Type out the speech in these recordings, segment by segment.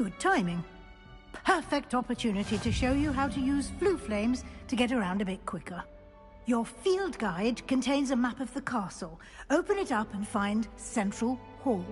Good timing. Perfect opportunity to show you how to use flue flames to get around a bit quicker. Your field guide contains a map of the castle. Open it up and find Central Hall.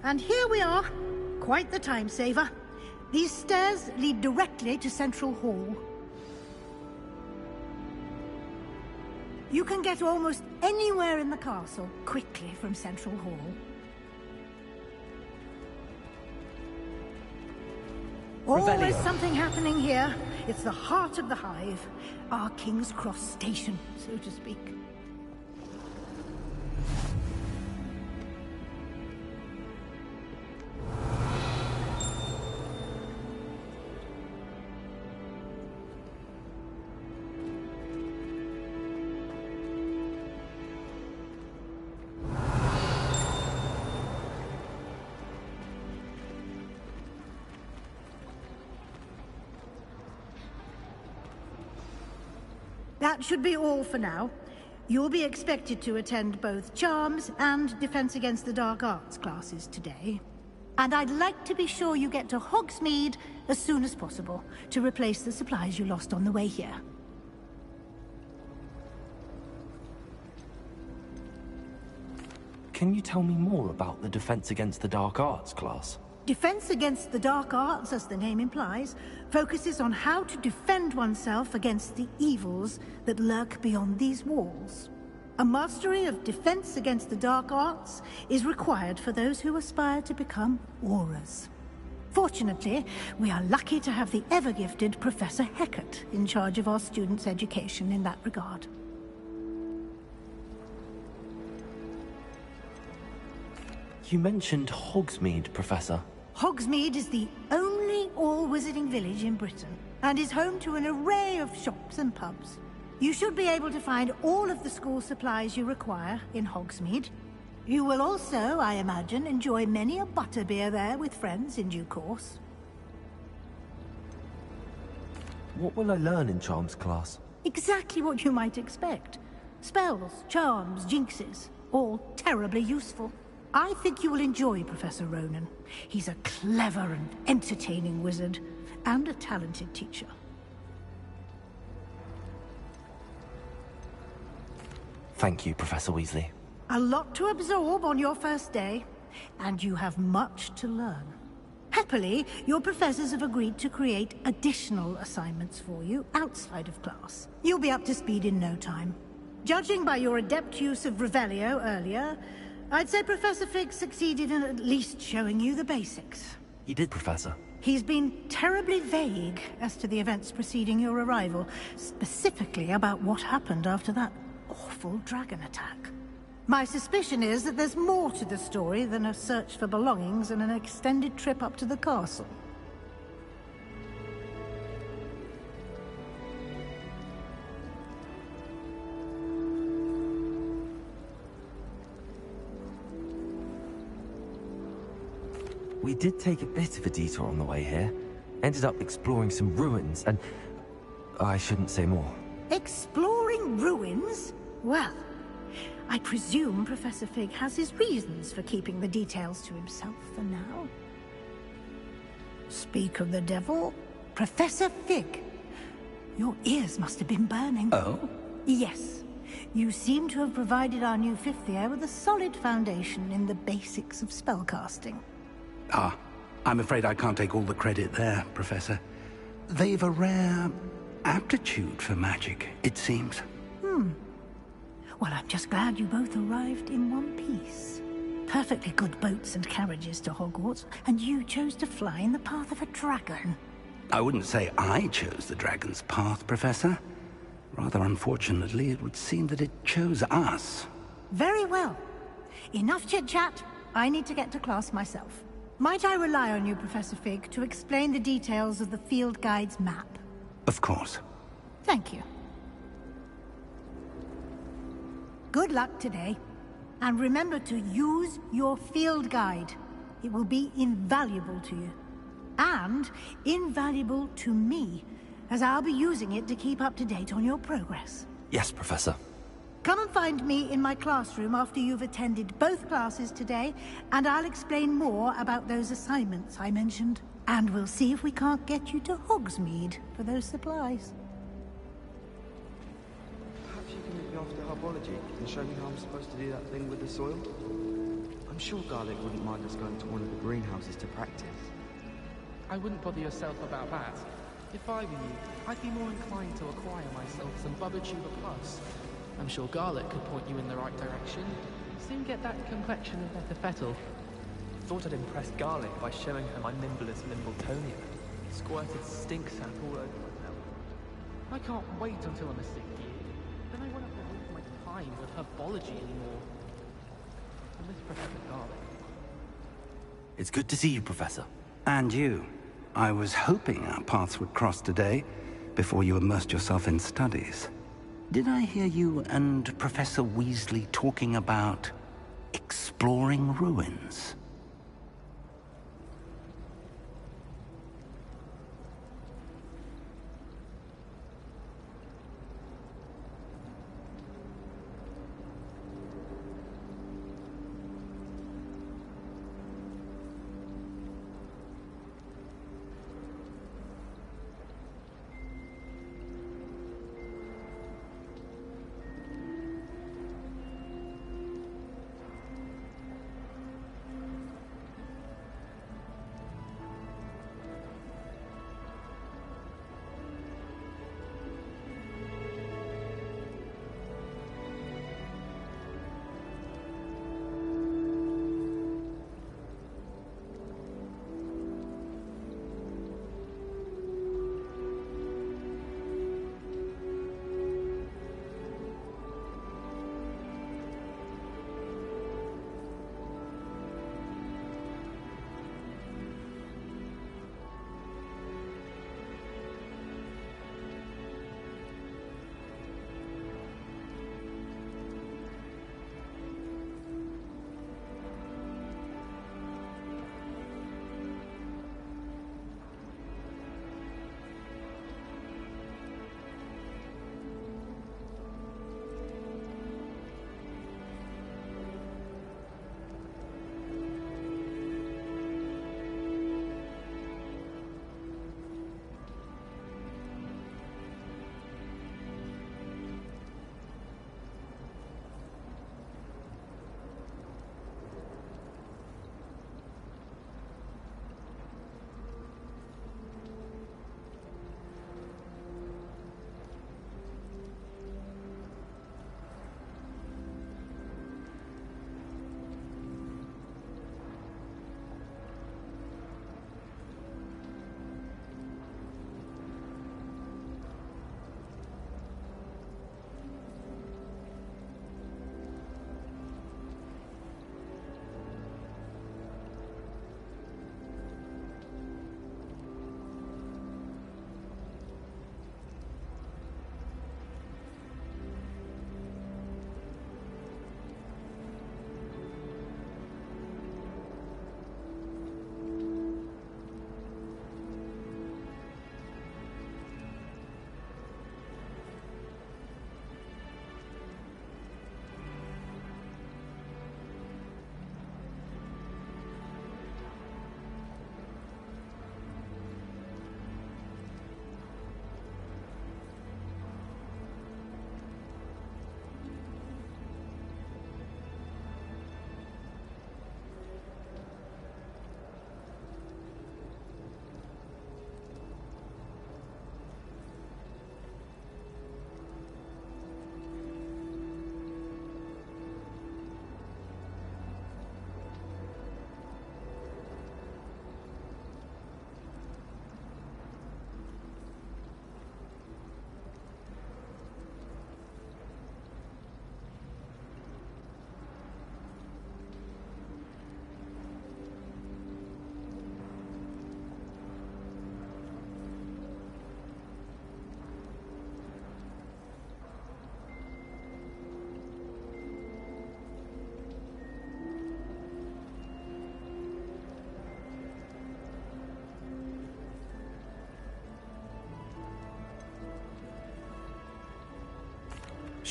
And here we are. Quite the time saver. These stairs lead directly to Central Hall. You can get almost anywhere in the castle quickly from Central Hall. Always something happening here. It's the heart of the hive. Our King's Cross station, so to speak. That should be all for now. You'll be expected to attend both Charms and Defense Against the Dark Arts classes today. And I'd like to be sure you get to Hogsmeade as soon as possible to replace the supplies you lost on the way here. Can you tell me more about the Defense Against the Dark Arts class? Defense Against the Dark Arts, as the name implies, focuses on how to defend oneself against the evils that lurk beyond these walls. A mastery of Defense Against the Dark Arts is required for those who aspire to become Aurors. Fortunately, we are lucky to have the ever-gifted Professor Hecat in charge of our students' education in that regard. You mentioned Hogsmeade, Professor. Hogsmeade is the only all-wizarding village in Britain, and is home to an array of shops and pubs. You should be able to find all of the school supplies you require in Hogsmeade. You will also, I imagine, enjoy many a butterbeer there with friends in due course. What will I learn in Charms class? Exactly what you might expect. Spells, charms, jinxes. all terribly useful. I think you will enjoy Professor Ronan. He's a clever and entertaining wizard, and a talented teacher. Thank you, Professor Weasley. A lot to absorb on your first day, and you have much to learn. Happily, your professors have agreed to create additional assignments for you outside of class. You'll be up to speed in no time. Judging by your adept use of Revelio earlier, I'd say Professor Fig succeeded in at least showing you the basics. You did, Professor. He's been terribly vague as to the events preceding your arrival, specifically about what happened after that awful dragon attack. My suspicion is that there's more to the story than a search for belongings and an extended trip up to the castle. We did take a bit of a detour on the way here. Ended up exploring some ruins, and I shouldn't say more. Exploring ruins? Well, I presume Professor Fig has his reasons for keeping the details to himself for now. Speak of the devil, Professor Fig. Your ears must have been burning. Oh? Yes. You seem to have provided our new fifth year with a solid foundation in the basics of spellcasting. Ah, I'm afraid I can't take all the credit there, Professor. They've a rare aptitude for magic, it seems. Well, I'm just glad you both arrived in one piece. Perfectly good boats and carriages to Hogwarts, and you chose to fly in the path of a dragon. I wouldn't say I chose the dragon's path, Professor. Rather unfortunately, it would seem that it chose us. Very well. Enough chit-chat. I need to get to class myself. Might I rely on you, Professor Fig, to explain the details of the field guide's map? Of course. Thank you. Good luck today. And remember to use your field guide. It will be invaluable to you. And invaluable to me, as I'll be using it to keep up to date on your progress. Yes, Professor. Come and find me in my classroom after you've attended both classes today, and I'll explain more about those assignments I mentioned. And we'll see if we can't get you to Hogsmeade for those supplies. Perhaps you can meet me after herbology and show me how I'm supposed to do that thing with the soil? I'm sure Garlic wouldn't mind us going to one of the greenhouses to practice. I wouldn't bother yourself about that. If I were you, I'd be more inclined to acquire myself some Bubba-Tuber Plus. I'm sure Garlic could point you in the right direction. Soon get that complexion of Metafettle. Thought I'd impress Garlic by showing her my nimblest Mimbletonia. Squirted stink sap all over myself. I can't wait until I'm a 6th year. Then I won't have to waste my time with herbology anymore. I miss Professor Garlic. It's good to see you, Professor. And you. I was hoping our paths would cross today, before you immersed yourself in studies. Did I hear you and Professor Weasley talking about exploring ruins?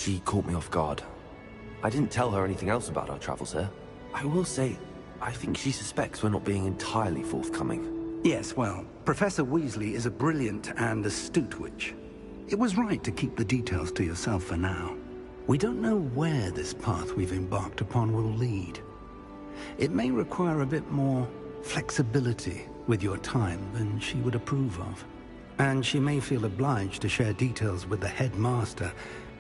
She caught me off guard. I didn't tell her anything else about our travels here. I will say, I think she suspects we're not being entirely forthcoming. Yes, well, Professor Weasley is a brilliant and astute witch. It was right to keep the details to yourself for now. We don't know where this path we've embarked upon will lead. It may require a bit more flexibility with your time than she would approve of. And she may feel obliged to share details with the headmaster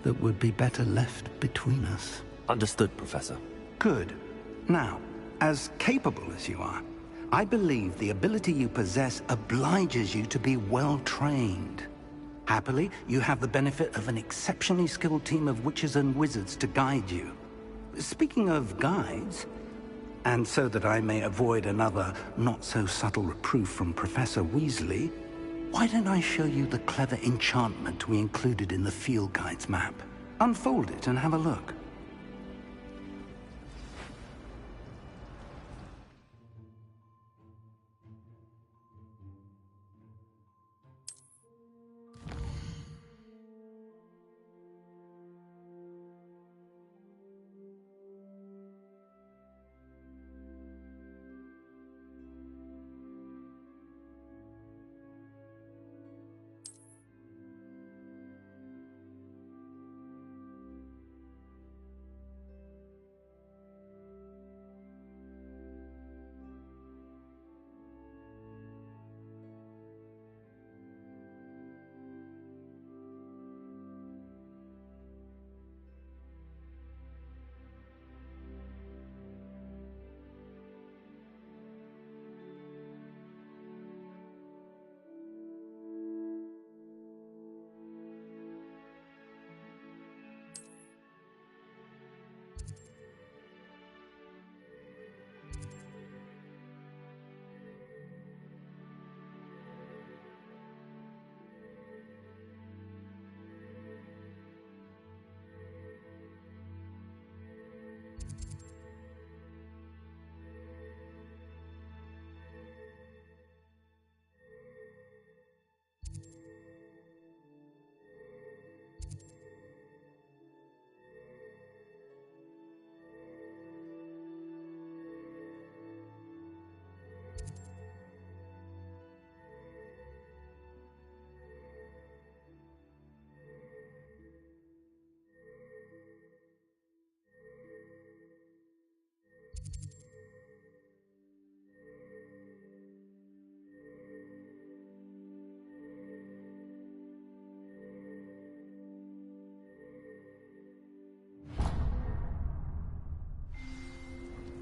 that would be better left between us. Understood, Professor. Good. Now, as capable as you are, I believe the ability you possess obliges you to be well trained. Happily, you have the benefit of an exceptionally skilled team of witches and wizards to guide you. Speaking of guides, and so that I may avoid another not-so-subtle reproof from Professor Weasley, why don't I show you the clever enchantment we included in the field guide's map? Unfold it and have a look.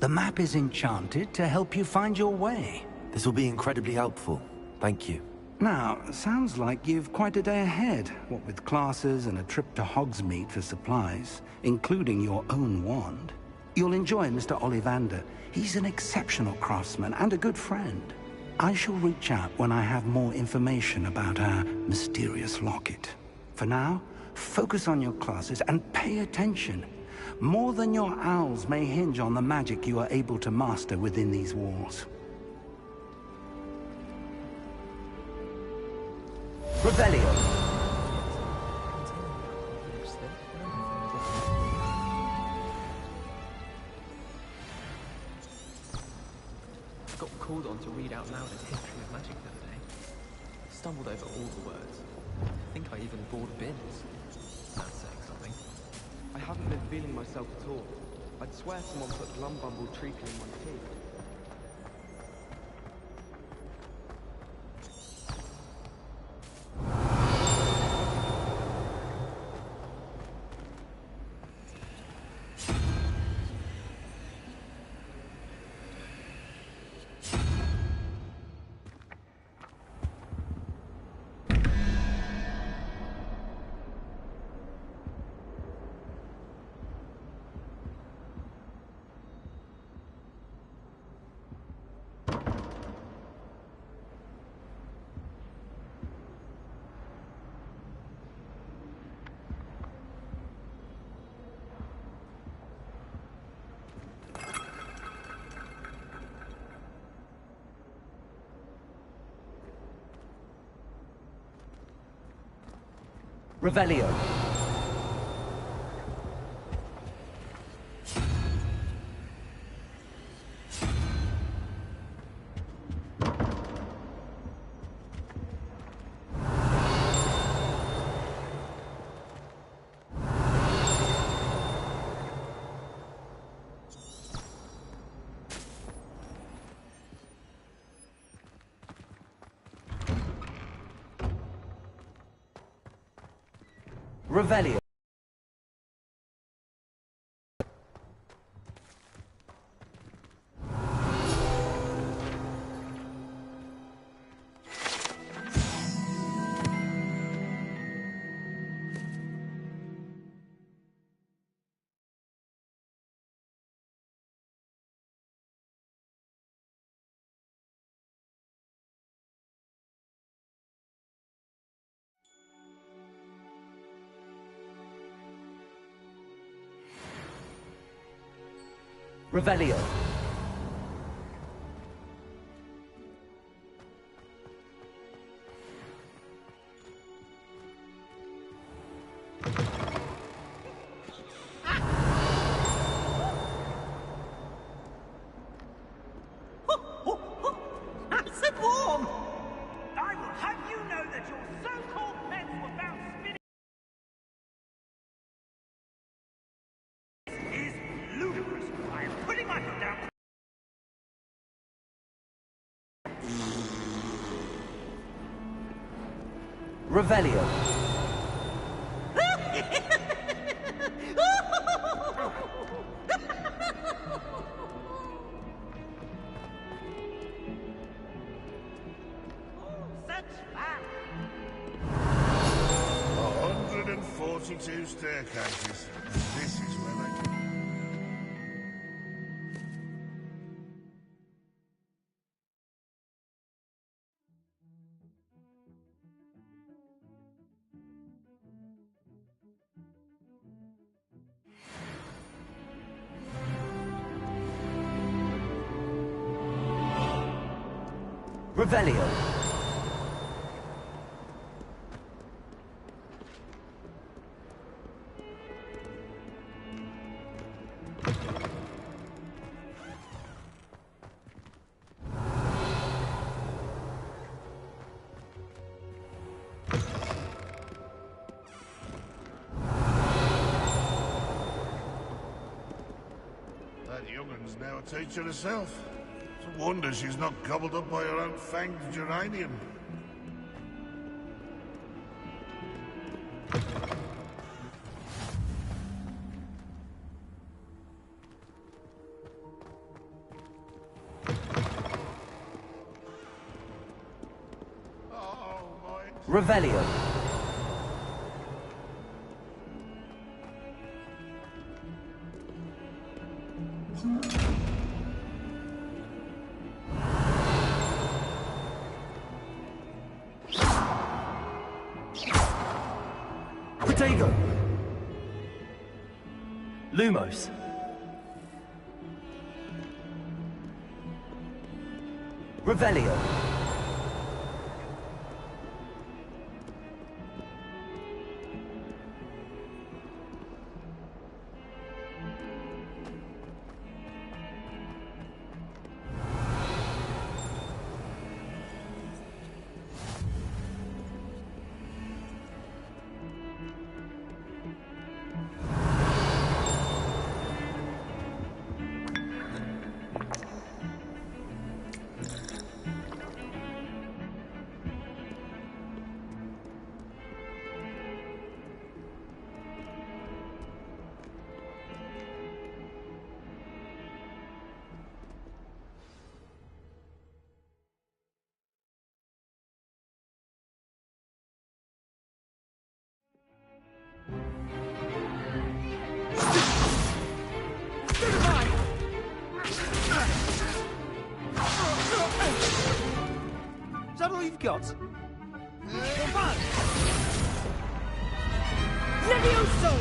The map is enchanted to help you find your way. This will be incredibly helpful. Thank you. Now, sounds like you've quite a day ahead, what with classes and a trip to Hogsmeade for supplies, including your own wand. You'll enjoy Mr. Ollivander. He's an exceptional craftsman and a good friend. I shall reach out when I have more information about our mysterious locket. For now, focus on your classes and pay attention. More than your owls may hinge on the magic you are able to master within these walls. Revelio! I got called on to read out loud a history of magic the other day. Stumbled over all the words. I think I even bought bins. That's saying something. I haven't been feeling myself at all. I'd swear someone put Glumbumble treacle in my tea. Revelio! Revelio. Revelio. Nice and warm! I will have you know that your so-called pets were found spinning. This is ludicrous. I am putting my foot down. Revelio. Such fun! 142 staircases. This is where they... Revelio. That young'un's now a teacher herself. It's a wonder she's not gobbled up by her own fanged geranium. Oh, my... Revelio. Protego. Lumos. Revelio. Is that all you've got? Levioso!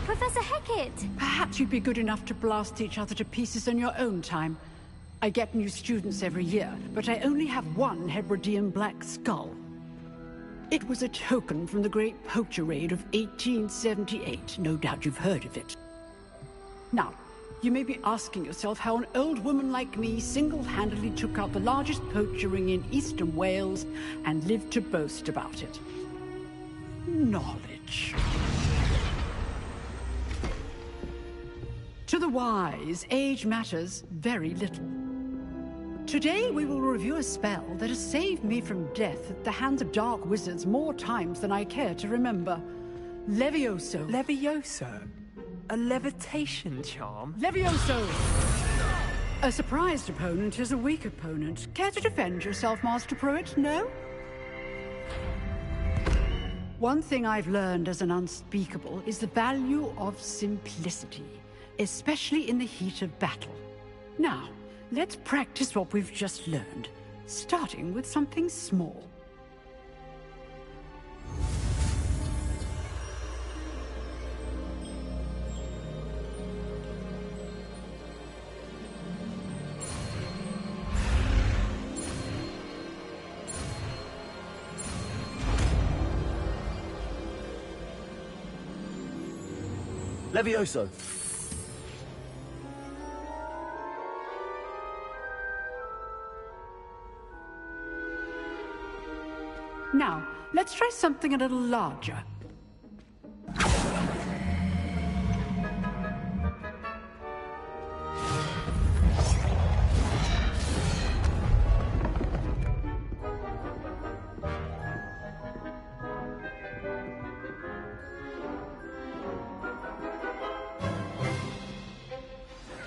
Professor Hecat! Perhaps you'd be good enough to blast each other to pieces in your own time. I get new students every year, but I only have one Hebridean black skull. It was a token from the Great Poacher Raid of 1878. No doubt you've heard of it. Now, you may be asking yourself how an old woman like me single-handedly took out the largest poacher ring in eastern Wales and lived to boast about it. Knowledge. To the wise, age matters very little. Today we will review a spell that has saved me from death at the hands of dark wizards more times than I care to remember. Levioso. Levioso? A levitation charm? Levioso! A surprised opponent is a weak opponent. Care to defend yourself, Master Pruitt? No? One thing I've learned as an unspeakable is the value of simplicity, especially in the heat of battle. Now, let's practice what we've just learned, starting with something small. Levioso. Now, let's try something a little larger.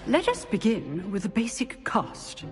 Let us begin with the basic cast.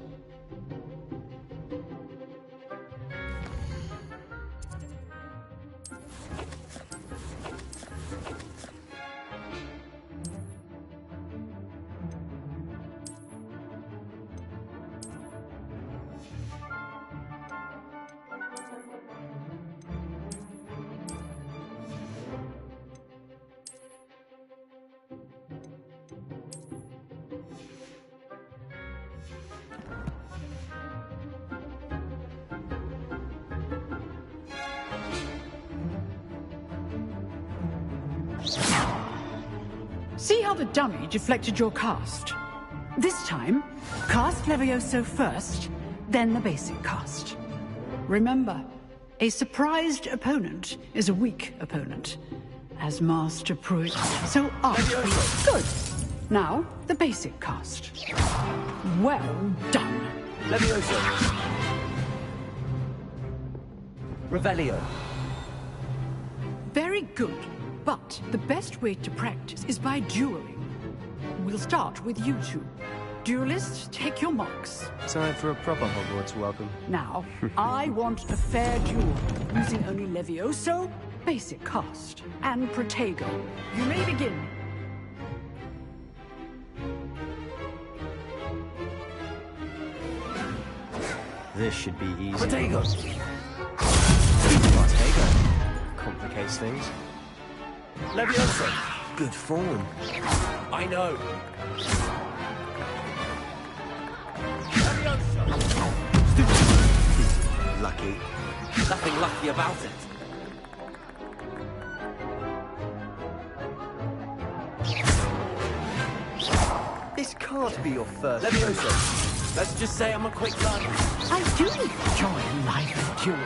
See how the dummy deflected your cast? This time, cast Levioso first, then the basic cast. Remember, a surprised opponent is a weak opponent. As Master Pruitt, so are we. Good. Now, the basic cast. Well done. Levioso. Revelio. Very good. But the best way to practice is by dueling. We'll start with you two. Duelists, take your marks. Time for a proper Hogwarts welcome. Now, I want a fair duel, using only Levioso, basic cast, and Protego. You may begin. This should be easy. Protego. Protego. Complicates things. Levioso. Good form. I know. Levioso. Lucky. Nothing lucky about it. This can't be your first. Levioso. Let's just say I'm a quick learner. I do enjoy a lively duel.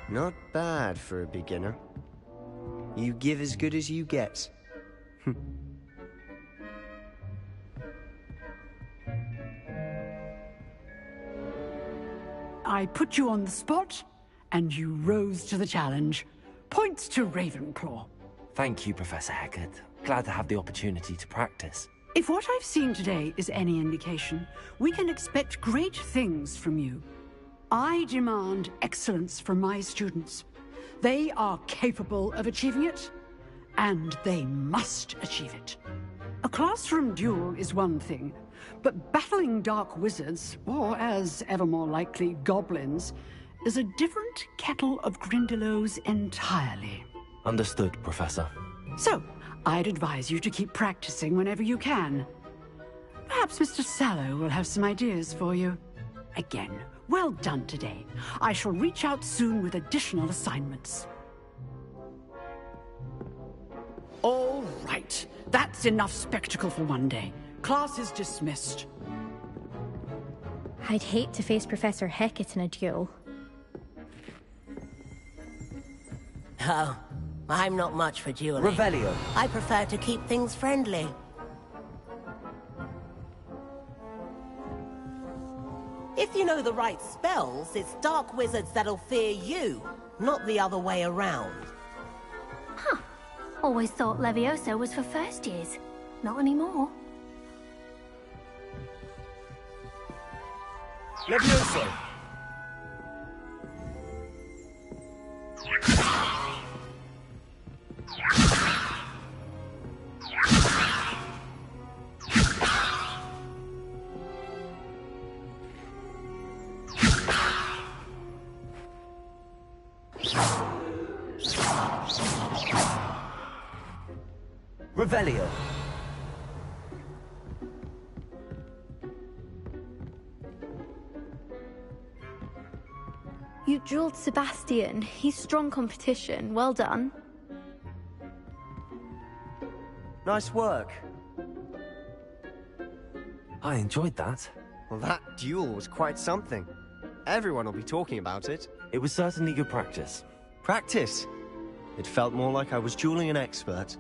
Not bad for a beginner. You give as good as you get. I put you on the spot, and you rose to the challenge. Points to Ravenclaw. Thank you, Professor Hecat. Glad to have the opportunity to practice. If what I've seen today is any indication, we can expect great things from you. I demand excellence from my students. They are capable of achieving it, and they must achieve it. A classroom duel is one thing, but battling dark wizards, or as ever more likely, goblins, is a different kettle of Grindylows entirely. Understood, Professor. So, I'd advise you to keep practicing whenever you can. Perhaps Mr. Sallow will have some ideas for you. Again, well done today. I shall reach out soon with additional assignments. All right. That's enough spectacle for one day. Class is dismissed. I'd hate to face Professor Hecat in a duel. Oh, I'm not much for dueling. Revelio. I prefer to keep things friendly. If you know the right spells, it's dark wizards that'll fear you, not the other way around. Huh. Always thought Levioso was for first years. Not anymore. Levioso! Revelio. You drilled Sebastian. He's strong competition. Well done. Nice work. I enjoyed that. Well, that duel was quite something. Everyone will be talking about it. It was certainly good practice. Practice? It felt more like I was dueling an expert.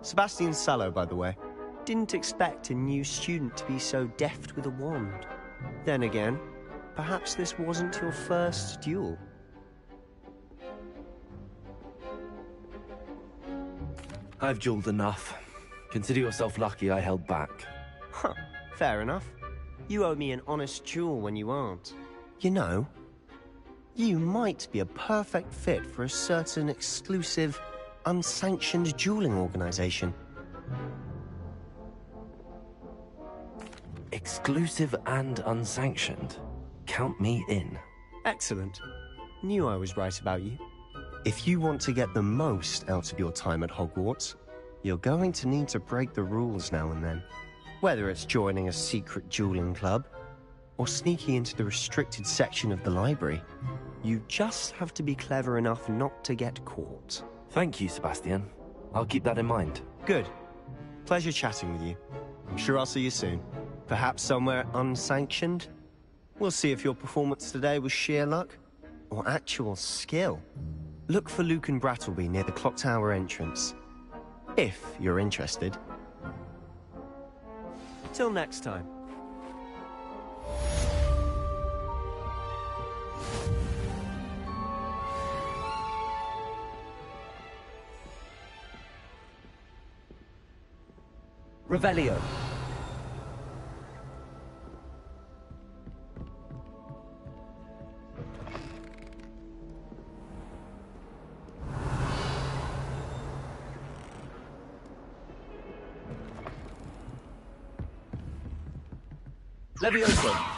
Sebastian Sallow, by the way. Didn't expect a new student to be so deft with a wand. Then again, perhaps this wasn't your first duel. I've dueled enough. Consider yourself lucky I held back. Huh, fair enough. You owe me an honest duel when you aren't. You know, you might be a perfect fit for a certain exclusive, unsanctioned dueling organization. Exclusive and unsanctioned. Count me in. Excellent. Knew I was right about you. If you want to get the most out of your time at Hogwarts, you're going to need to break the rules now and then. Whether it's joining a secret dueling club, or sneaking into the restricted section of the library, you just have to be clever enough not to get caught. Thank you, Sebastian. I'll keep that in mind. Good. Pleasure chatting with you. I'm sure I'll see you soon. Perhaps somewhere unsanctioned? We'll see if your performance today was sheer luck, or actual skill. Look for Luke and Brattleby near the clock tower entrance. If you're interested. Till next time. Revelio. Levioso.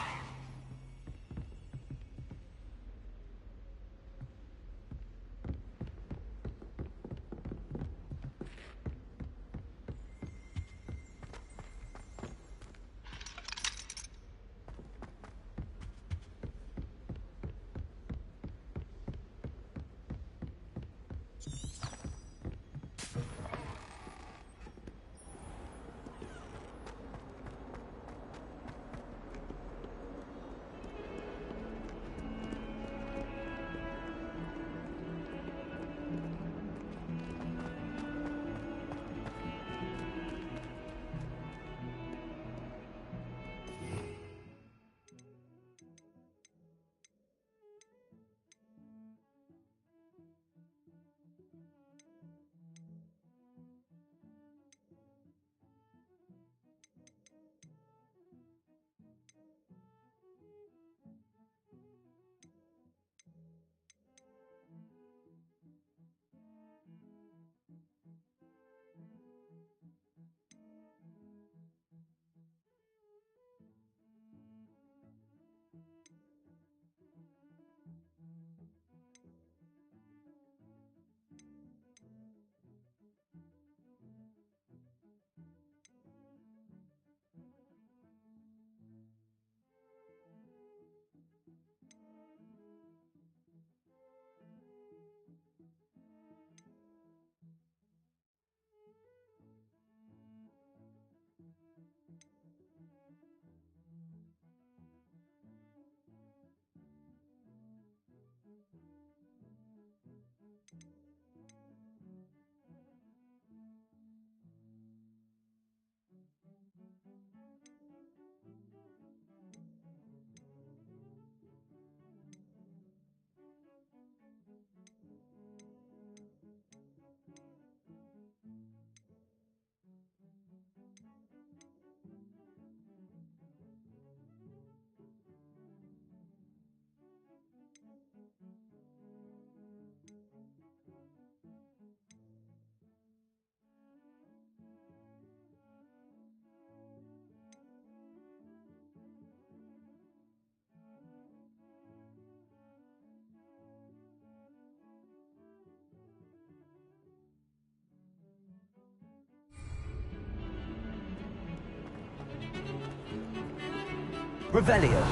Revelio.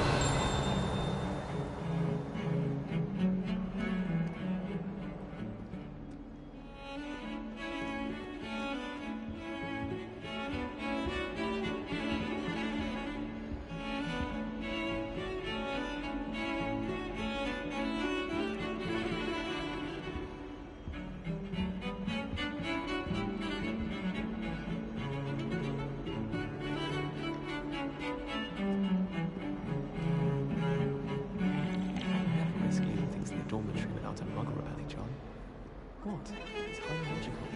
Dormitory without a muggle rebelling, John. What? It's highly logical.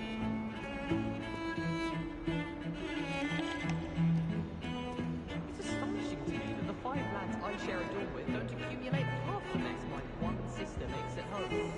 It's astonishing to me that the 5 lads I share a dorm with don't accumulate half the mess my one sister makes at home.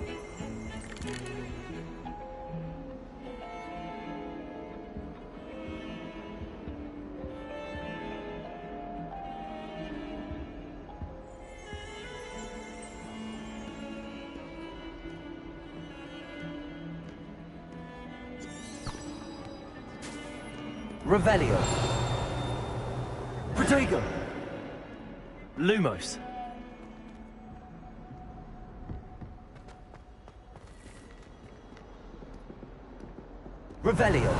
Revelio. Protego! Lumos. Revelio.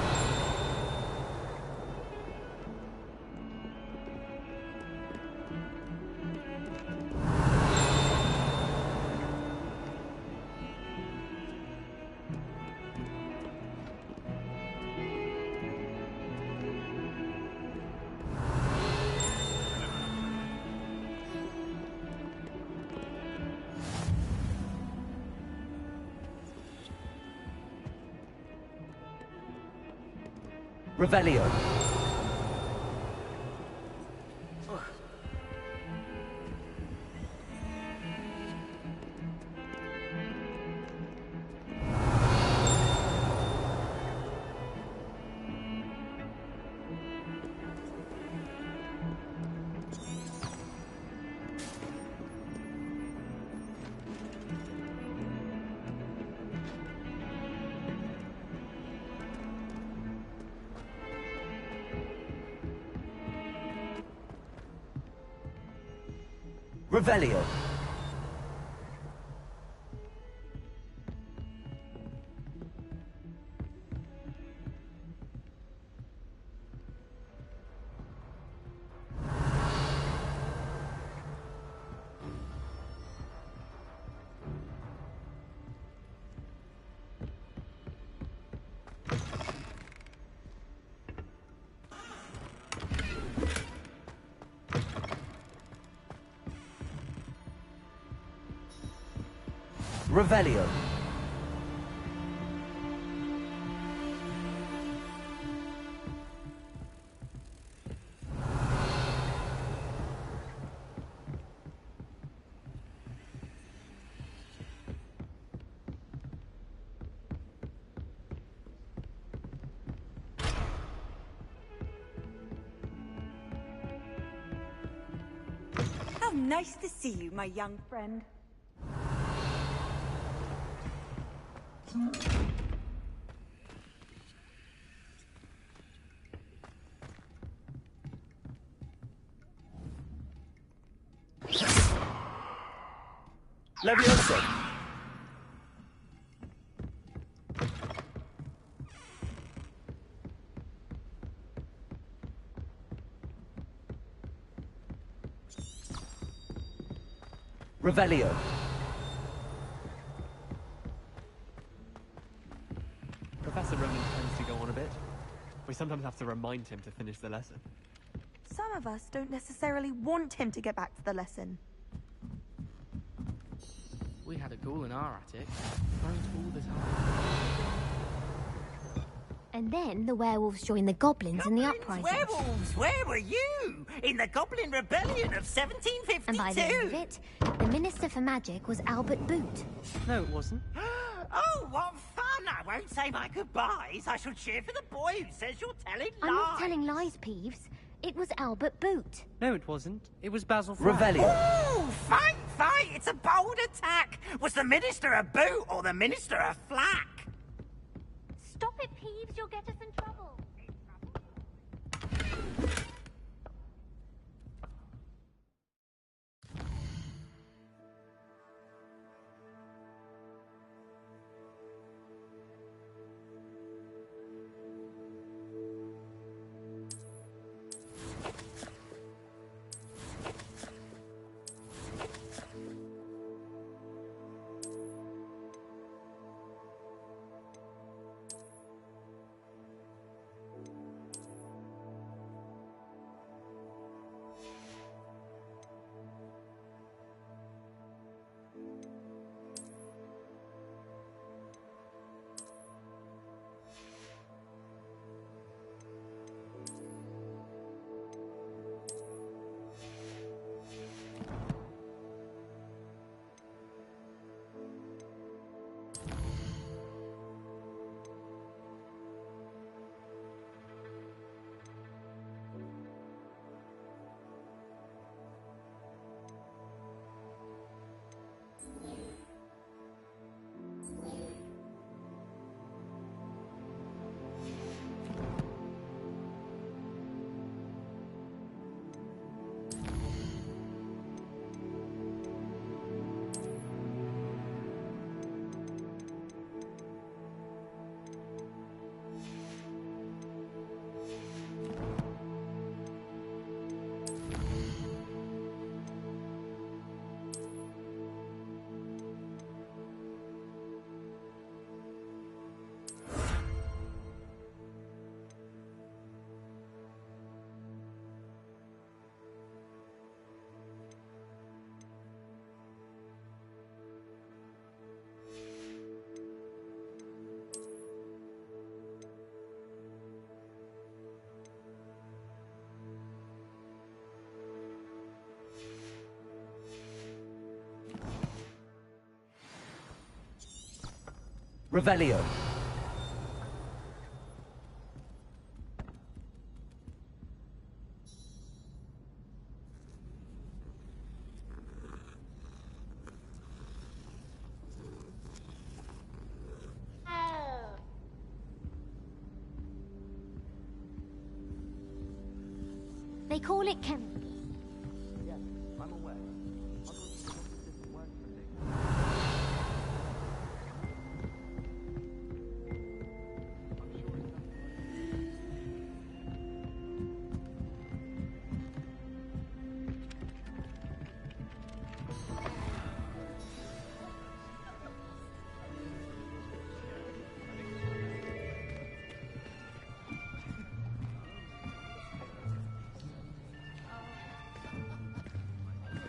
Revelio. Revelio. Revelio. How nice to see you, my young friend. Leviosa! Revelio. Professor Roman tends to go on a bit. We sometimes have to remind him to finish the lesson. Some of us don't necessarily want him to get back to the lesson. We had a ghoul in our attic. Roamed all the time. And then the werewolves joined the goblins in the uprising. Werewolves, where were you? In the Goblin Rebellion of 1752? And by the end of it, the Minister for Magic was Albert Boot. No, it wasn't. Oh, what fun! I won't say my goodbyes. I shall cheer for the boy who says you're telling lies. I'm not telling lies, Peeves. It was Albert Boot. No, it wasn't. It was Basil Fry. Revelio. Ooh, fight! It's a bold attack! Was the Minister a boot or the Minister a flack? Stop it, Peeves. You'll get us in trouble. Revelio. They call it chem. Yes, I'm aware. Hogwarts uses different words for things.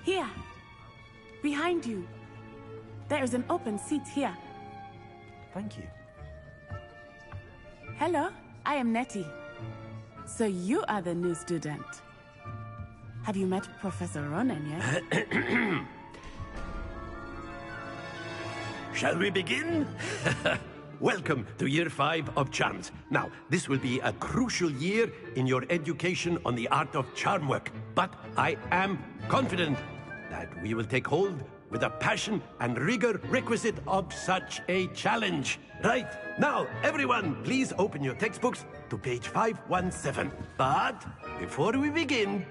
Here. Behind you. There is an open seat here. Thank you. Hello, I am Nettie. So you are the new student. Have you met Professor Ronan yet? Shall we begin? Welcome to Year 5 of Charms. Now, this will be a crucial year in your education on the art of charm work. But I am confident that we will take hold with the passion and rigor requisite of such a challenge. Right, now, everyone, please open your textbooks to page 517. But before we begin,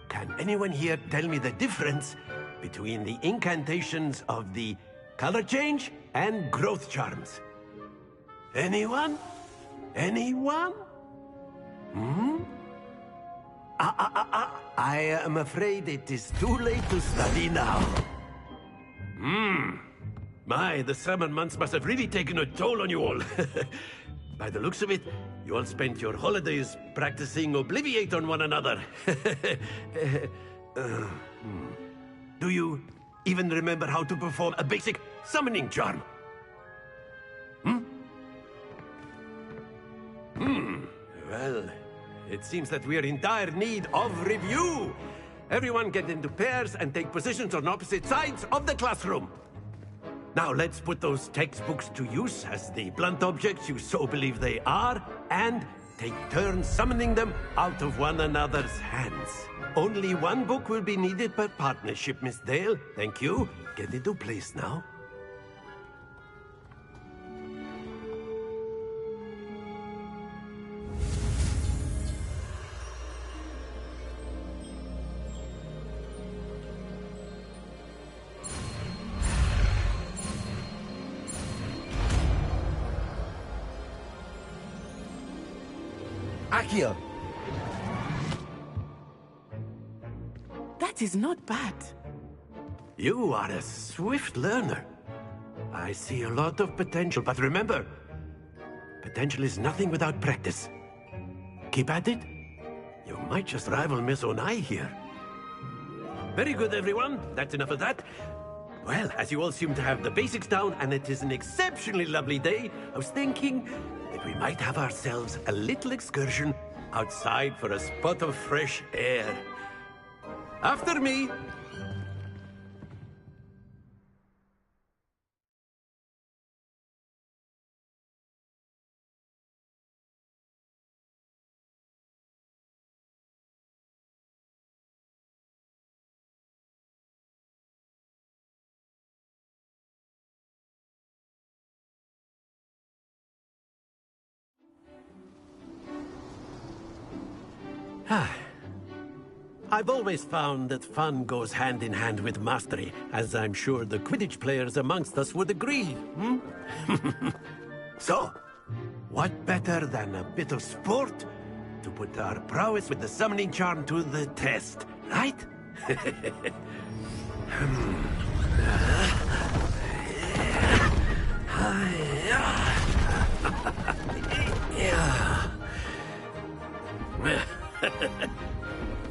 can anyone here tell me the difference between the incantations of the color change and growth charms? Anyone? Anyone? I am afraid it is too late to study now. My, the summer months must have really taken a toll on you all. By the looks of it, you all spent your holidays practicing Obliviate on one another. Do you even remember how to perform a basic summoning charm? Well, it seems that we are in dire need of review. Everyone get into pairs and take positions on opposite sides of the classroom. Now let's put those textbooks to use as the blunt objects you so believe they are, and take turns summoning them out of one another's hands. Only one book will be needed per partnership, Miss Dale. Thank you. Get into place now. Accio. That is not bad. You are a swift learner. I see a lot of potential, but remember, potential is nothing without practice. Keep at it. You might just rival Miss Onai here. Very good, everyone. That's enough of that. Well, as you all seem to have the basics down, and it is an exceptionally lovely day, I was thinking that we might have ourselves a little excursion outside for a spot of fresh air. After me. I've always found that fun goes hand in hand with mastery, as I'm sure the Quidditch players amongst us would agree. So, what better than a bit of sport to put our prowess with the summoning charm to the test, right?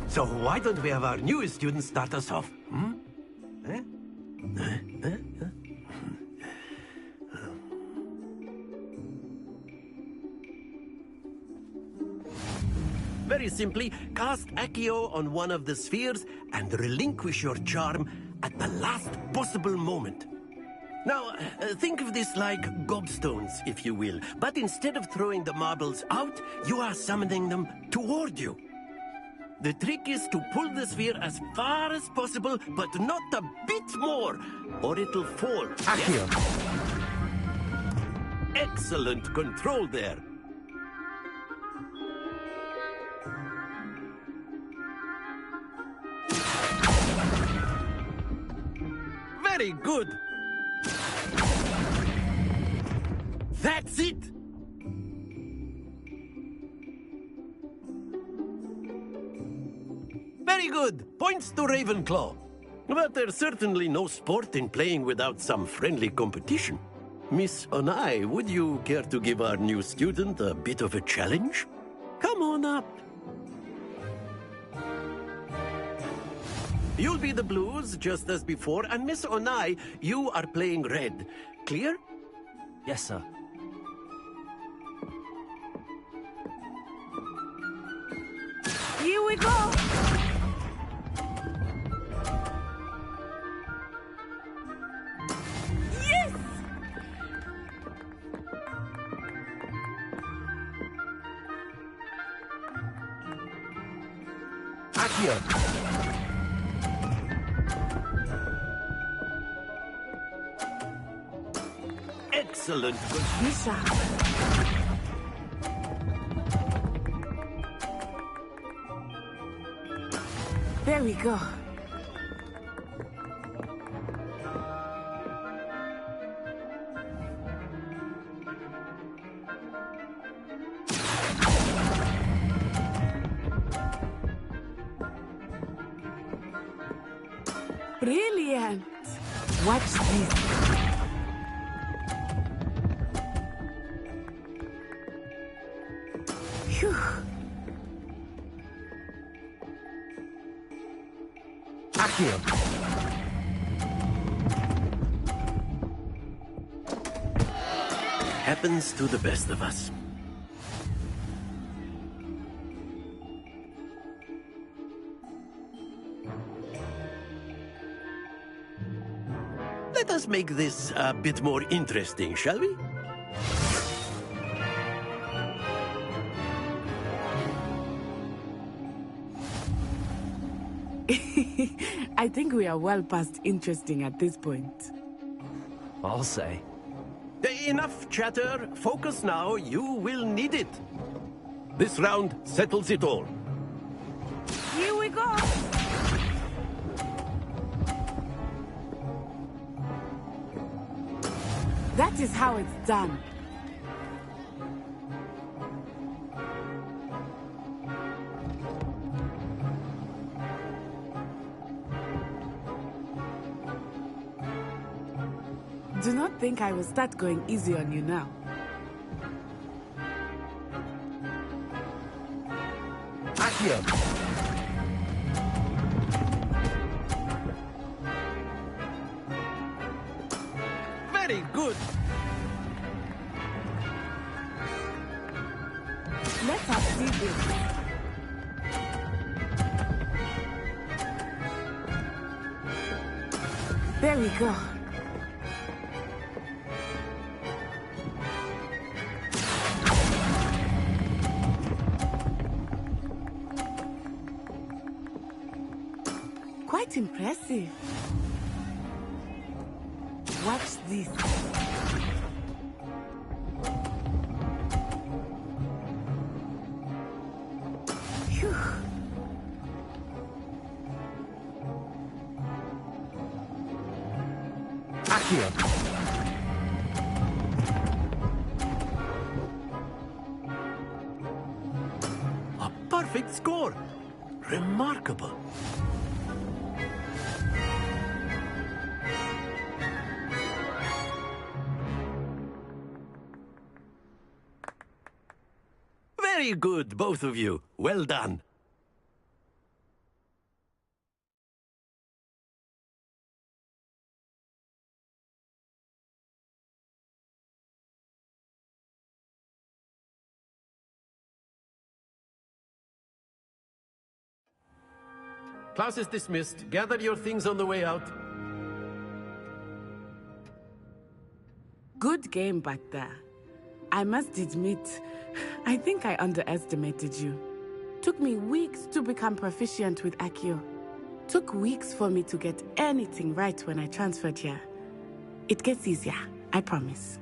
So why don't we have our newest student start us off? Very simply, cast Accio on one of the spheres and relinquish your charm at the last possible moment. Now, think of this like gobstones, if you will. But instead of throwing the marbles out, you are summoning them toward you. The trick is to pull the sphere as far as possible, but not a bit more, or it'll fall. Accio. Excellent control there. Very good. That's it. Very good. Points to Ravenclaw. But there's certainly no sport in playing without some friendly competition. Miss Onai, would you care to give our new student a bit of a challenge? Come on up. You'll be the blues, just as before, and Miss Onai, you are playing red. Clear? Yes, sir. Here we go! Yes! Accio. Excellent. Lisa. There we go. Brilliant. Watch this. Phew. Accio. Happens to the best of us. Let us make this a bit more interesting, shall we? I think we are well past interesting at this point. I'll say. Enough chatter. Focus now. You will need it. This round settles it all. Here we go! That is how it's done. Do not think I will start going easy on you now. Accio. Very good. Let us see this. There we go. Quite impressive. Watch this. Phew. Accio. A perfect score. Remarkable. Very good, both of you. Well done. Class is dismissed. Gather your things on the way out. Good game back there. I must admit, I think I underestimated you. Took me weeks to become proficient with Accio. Took weeks for me to get anything right when I transferred here. It gets easier, I promise.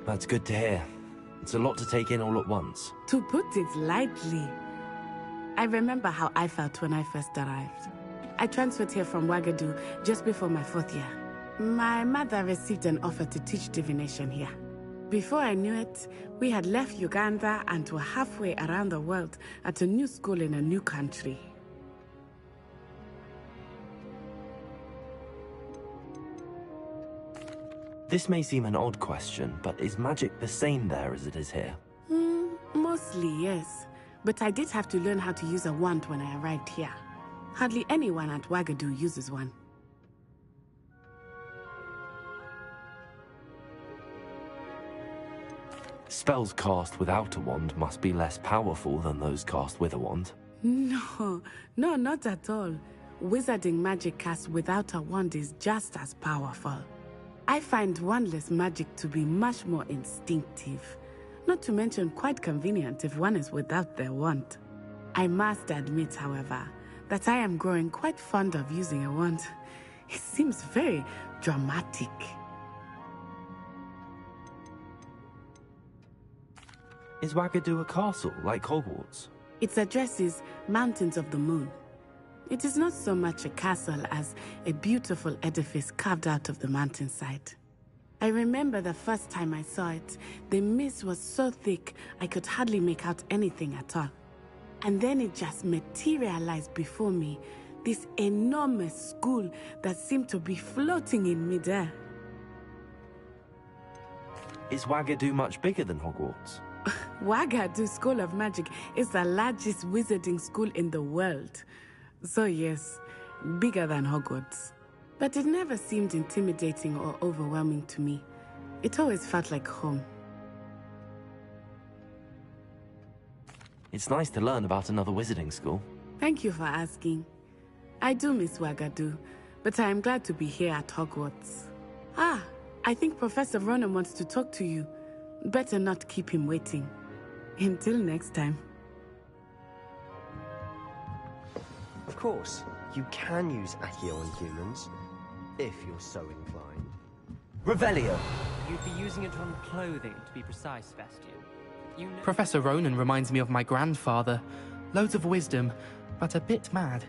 That's good to hear. It's a lot to take in all at once. To put it lightly, I remember how I felt when I first arrived. I transferred here from Wagadu just before my 4th year. My mother received an offer to teach divination here. Before I knew it, we had left Uganda and were halfway around the world at a new school in a new country. This may seem an odd question, but is magic the same there as it is here? Mostly, yes. But I did have to learn how to use a wand when I arrived here. Hardly anyone at Wagadu uses one. Spells cast without a wand must be less powerful than those cast with a wand. No, not at all. Wizarding magic cast without a wand is just as powerful. I find wandless magic to be much more instinctive. Not to mention quite convenient if one is without their wand. I must admit, however, that I am growing quite fond of using a wand. It seems very dramatic. Is Wagadu a castle, like Hogwarts? Its address is Mountains of the Moon. It is not so much a castle as a beautiful edifice carved out of the mountainside. I remember the first time I saw it, the mist was so thick I could hardly make out anything at all. And then it just materialized before me, this enormous school that seemed to be floating in midair. Is Wagadu much bigger than Hogwarts? Wagadu School of Magic is the largest wizarding school in the world. So yes, bigger than Hogwarts. But it never seemed intimidating or overwhelming to me. It always felt like home. It's nice to learn about another wizarding school. Thank you for asking. I do miss Wagadu, but I am glad to be here at Hogwarts. I think Professor Ronan wants to talk to you. Better not keep him waiting. Until next time. Of course, you can use Accio on humans, if you're so inclined. Revelio. You'd be using it on clothing, to be precise, Bastian. You know Professor Ronan reminds me of my grandfather. Loads of wisdom, but a bit mad.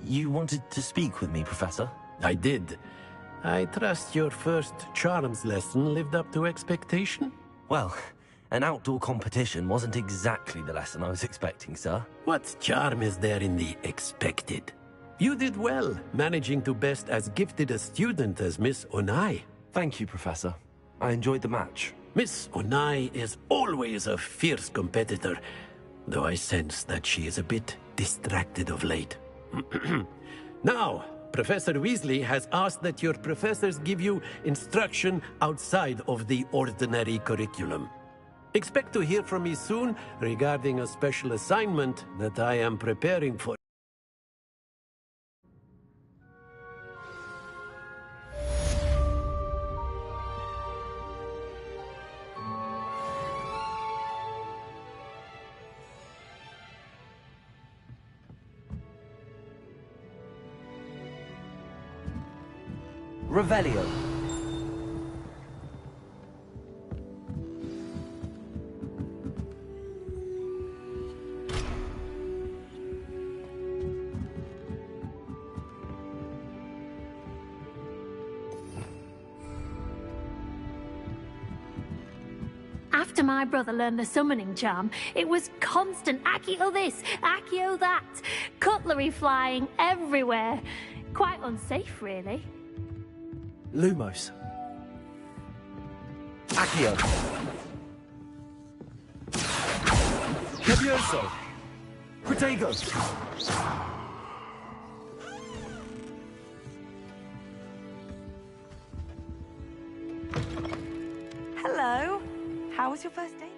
You wanted to speak with me, Professor? I did. I trust your first charms lesson lived up to expectation? Well, an outdoor competition wasn't exactly the lesson I was expecting, sir. What charm is there in the expected? You did well, managing to best as gifted a student as Miss Onai. Thank you, Professor. I enjoyed the match. Miss Onai is always a fierce competitor, though I sense that she is a bit distracted of late. Now, Professor Weasley has asked that your professors give you instruction outside of the ordinary curriculum. Expect to hear from me soon regarding a special assignment that I am preparing for. Revelio. After my brother learned the summoning charm, it was constant Accio this, Accio that, cutlery flying everywhere. Quite unsafe, really. Lumos. Accio. Levioso! Protego! Hello. How was your first day?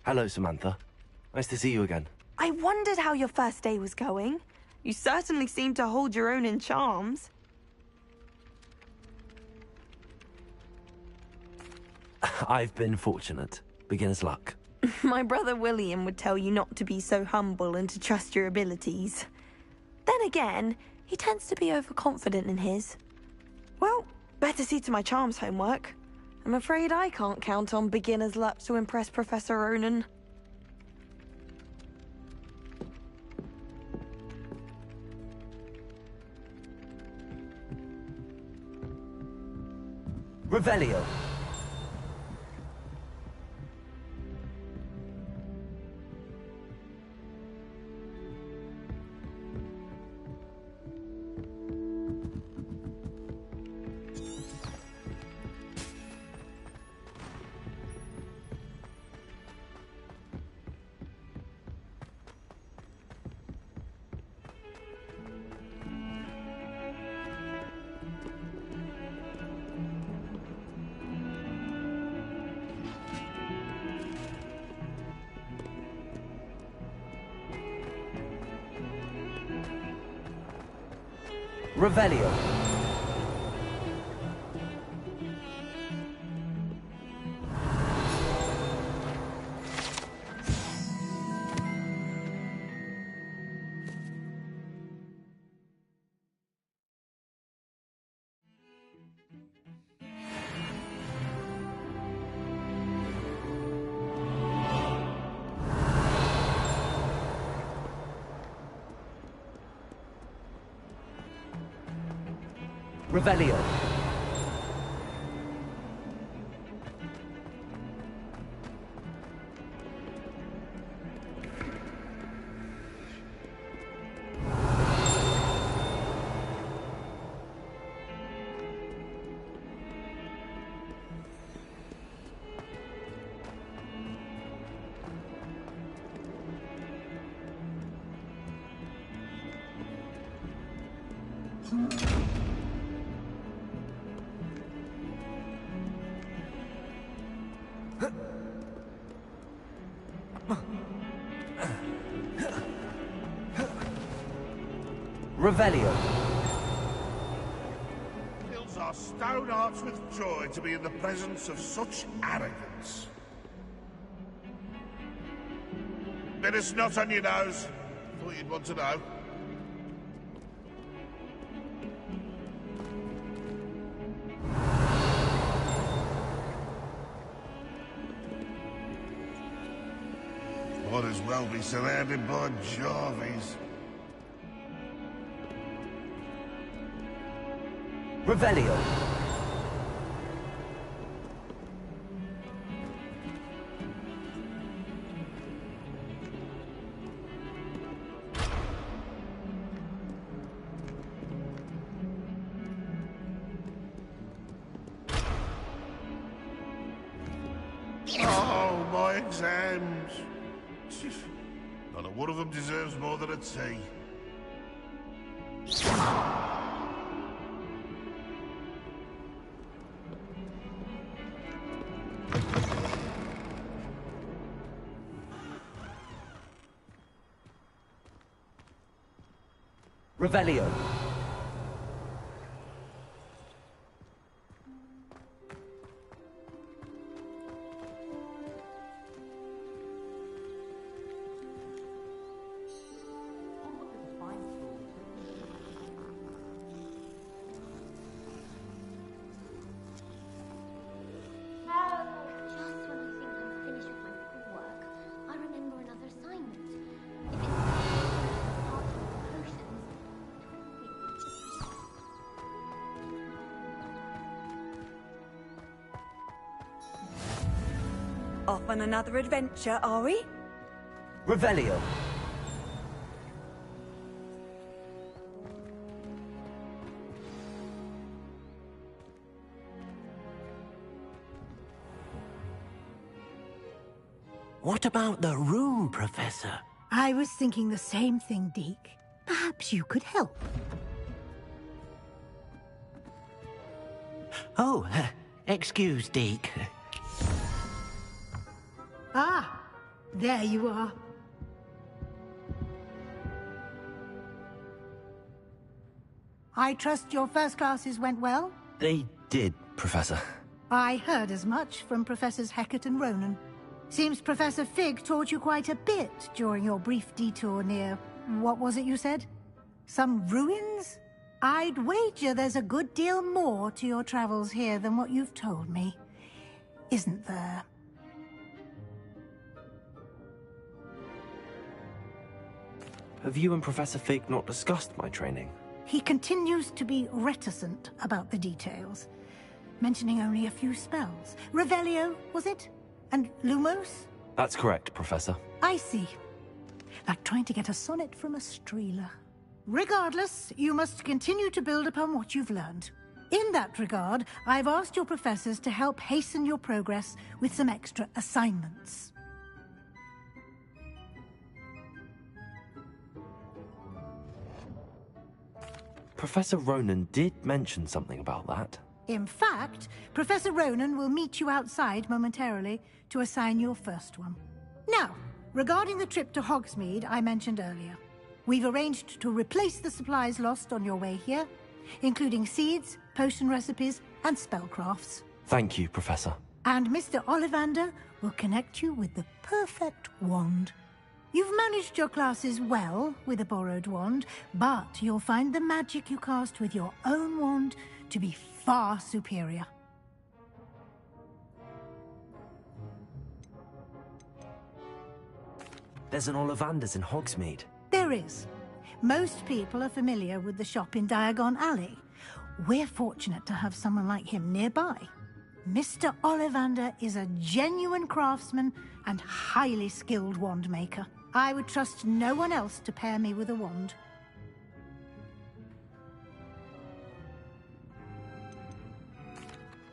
Hello, Samantha. Nice to see you again. I wondered how your first day was going. You certainly seem to hold your own in charms. I've been fortunate. Beginner's luck. My brother William would tell you not to be so humble and to trust your abilities. Then again, he tends to be overconfident in his. Well, better see to my charms homework. I'm afraid I can't count on beginner's luck to impress Professor Ronan. Revelio. Revelio. Revelio. Revelio. Fills our stout hearts with joy to be in the presence of such arrogance. Bit of snot on your nose. Thought you'd want to know. Might as well be surrounded by Jarvies. Revelio. Oh, my exams. Not a one of them deserves more than a T. Revelio. Off on another adventure, are we? Revelio. What about the room, Professor? I was thinking the same thing, Deke. Perhaps you could help. Oh, excuse, Deke. Ah, there you are. I trust your first classes went well? They did, Professor. I heard as much from Professors Hecat and Ronan. Seems Professor Fig taught you quite a bit during your brief detour near... what was it you said? Some ruins? I'd wager there's a good deal more to your travels here than what you've told me. Isn't there? Have you and Professor Fig not discussed my training? He continues to be reticent about the details, mentioning only a few spells. Revelio, was it? And Lumos? That's correct, Professor. I see. Like trying to get a sonnet from a streeler. Regardless, you must continue to build upon what you've learned. In that regard, I've asked your professors to help hasten your progress with some extra assignments. Professor Ronan did mention something about that. In fact, Professor Ronan will meet you outside momentarily to assign your first one. Now, regarding the trip to Hogsmeade I mentioned earlier, we've arranged to replace the supplies lost on your way here, including seeds, potion recipes, and spellcrafts. Thank you, Professor. And Mr. Ollivander will connect you with the perfect wand. You've managed your classes well with a borrowed wand, but you'll find the magic you cast with your own wand to be far superior. There's an Ollivander's in Hogsmeade. There is. Most people are familiar with the shop in Diagon Alley. We're fortunate to have someone like him nearby. Mr. Ollivander is a genuine craftsman and highly skilled wand maker. I would trust no one else to pair me with a wand.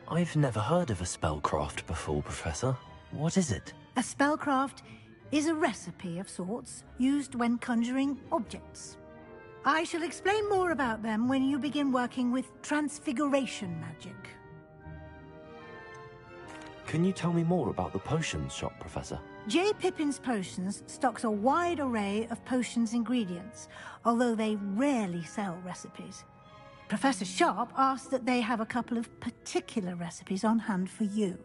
I've never heard of a spellcraft before, Professor. What is it? A spellcraft is a recipe of sorts used when conjuring objects. I shall explain more about them when you begin working with transfiguration magic. Can you tell me more about the potions shop, Professor? J. Pippin's Potions stocks a wide array of potions ingredients, although they rarely sell recipes. Professor Sharp asked that they have a couple of particular recipes on hand for you.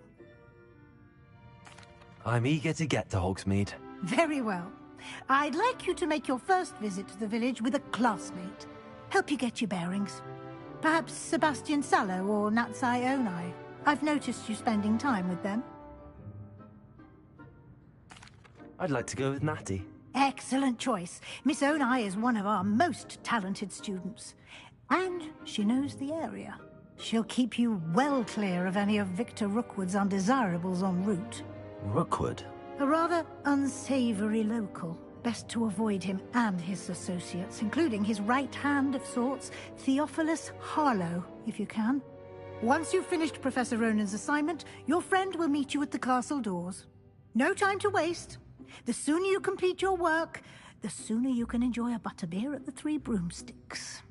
I'm eager to get to Hogsmeade. Very well. I'd like you to make your first visit to the village with a classmate. Help you get your bearings. Perhaps Sebastian Sallow or Natsai Onai. I've noticed you spending time with them. I'd like to go with Natty. Excellent choice. Miss Onai is one of our most talented students. And she knows the area. She'll keep you well clear of any of Victor Rookwood's undesirables en route. Rookwood? A rather unsavory local. Best to avoid him and his associates, including his right hand of sorts, Theophilus Harlow, if you can. Once you've finished Professor Ronan's assignment, your friend will meet you at the castle doors. No time to waste. The sooner you complete your work, the sooner you can enjoy a butterbeer at the Three Broomsticks.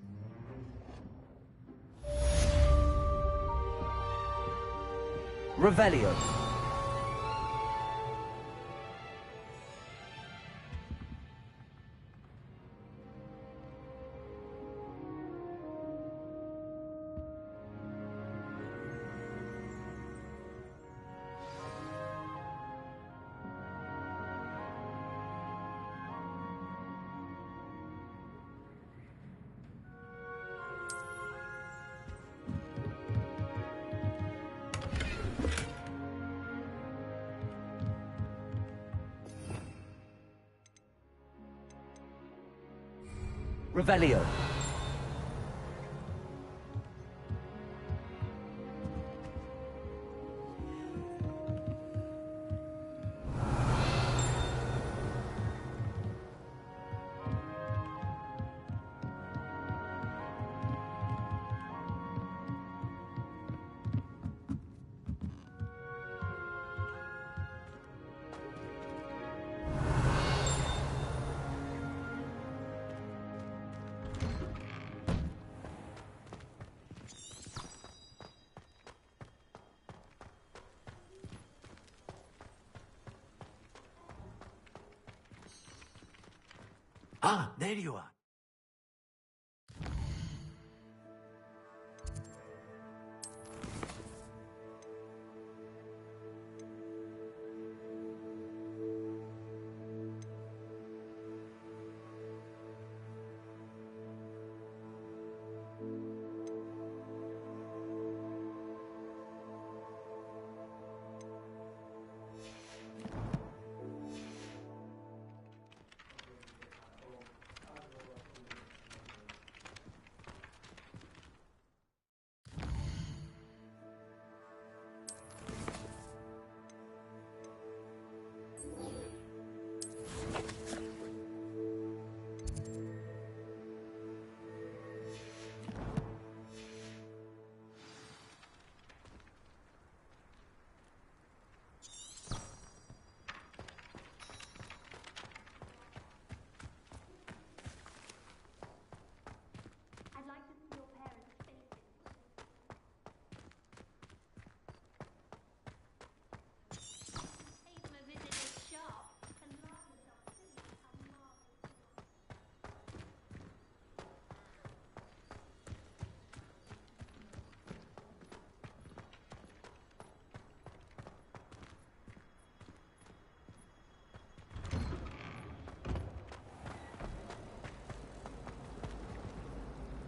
Revelio. Revelio. Ah, there you are.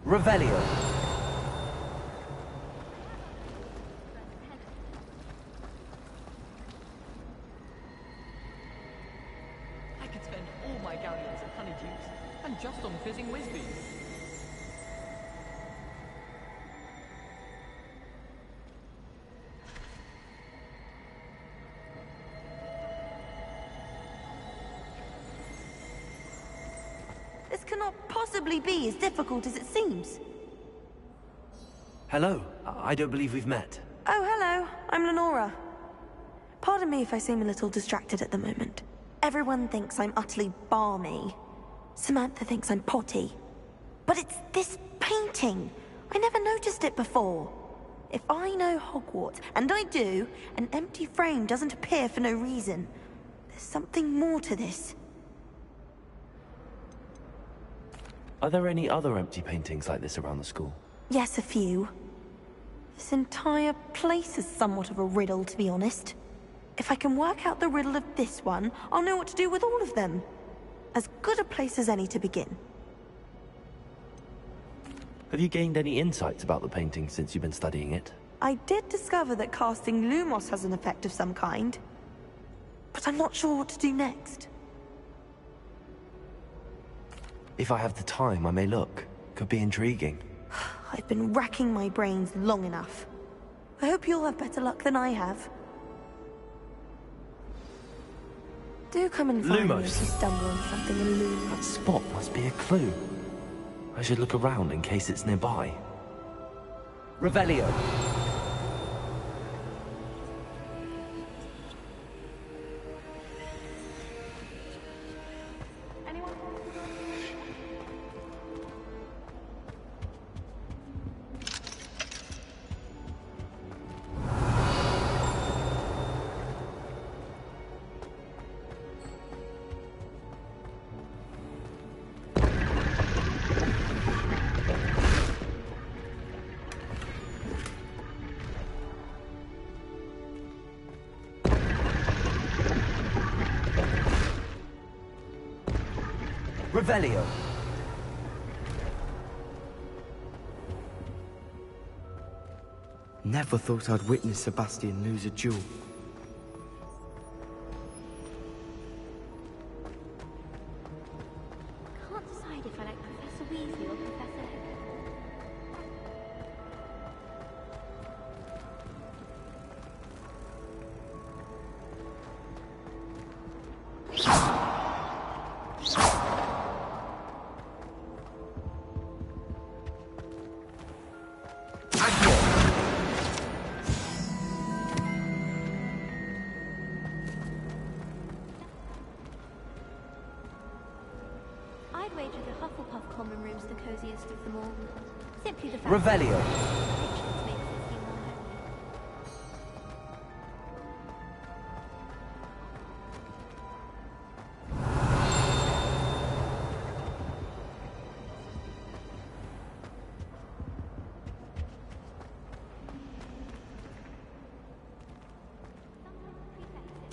Revelio. I could spend all my galleons at Honeydews, and just on fizzing Whizbees. This cannot possibly be as difficult as it seems. Hello. I don't believe we've met. Oh, hello. I'm Lenora. Pardon me if I seem a little distracted at the moment. Everyone thinks I'm utterly balmy. Samantha thinks I'm potty. But it's this painting. I never noticed it before. If I know Hogwarts, and I do, an empty frame doesn't appear for no reason. There's something more to this. Are there any other empty paintings like this around the school? Yes, a few. This entire place is somewhat of a riddle, to be honest. If I can work out the riddle of this one, I'll know what to do with all of them. As good a place as any to begin. Have you gained any insights about the painting since you've been studying it? I did discover that casting Lumos has an effect of some kind. But I'm not sure what to do next. If I have the time, I may look. Could be intriguing. I've been racking my brains long enough. I hope you'll have better luck than I have. Do come and find me if you stumble on something in Lumos. That spot must be a clue. I should look around in case it's nearby. Revelio. Revelio. Never thought I'd witness Sebastian lose a duel. Can't decide if I like Professor Weasley or Professor Hickman. I'd wager the Hufflepuff common room's the coziest of them all. Simply the fact Revelio. that pictures makes it feel more homely.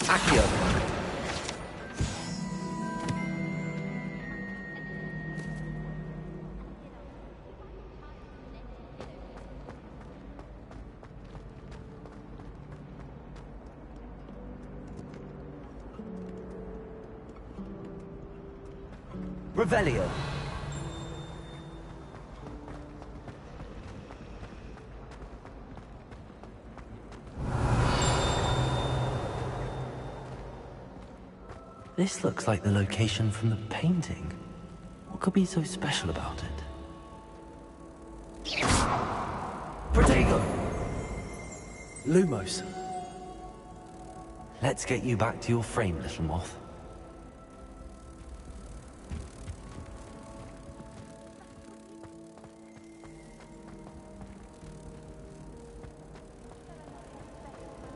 Accio. Revelio. This looks like the location from the painting. What could be so special about it? Protego! Lumos. Let's get you back to your frame, little moth.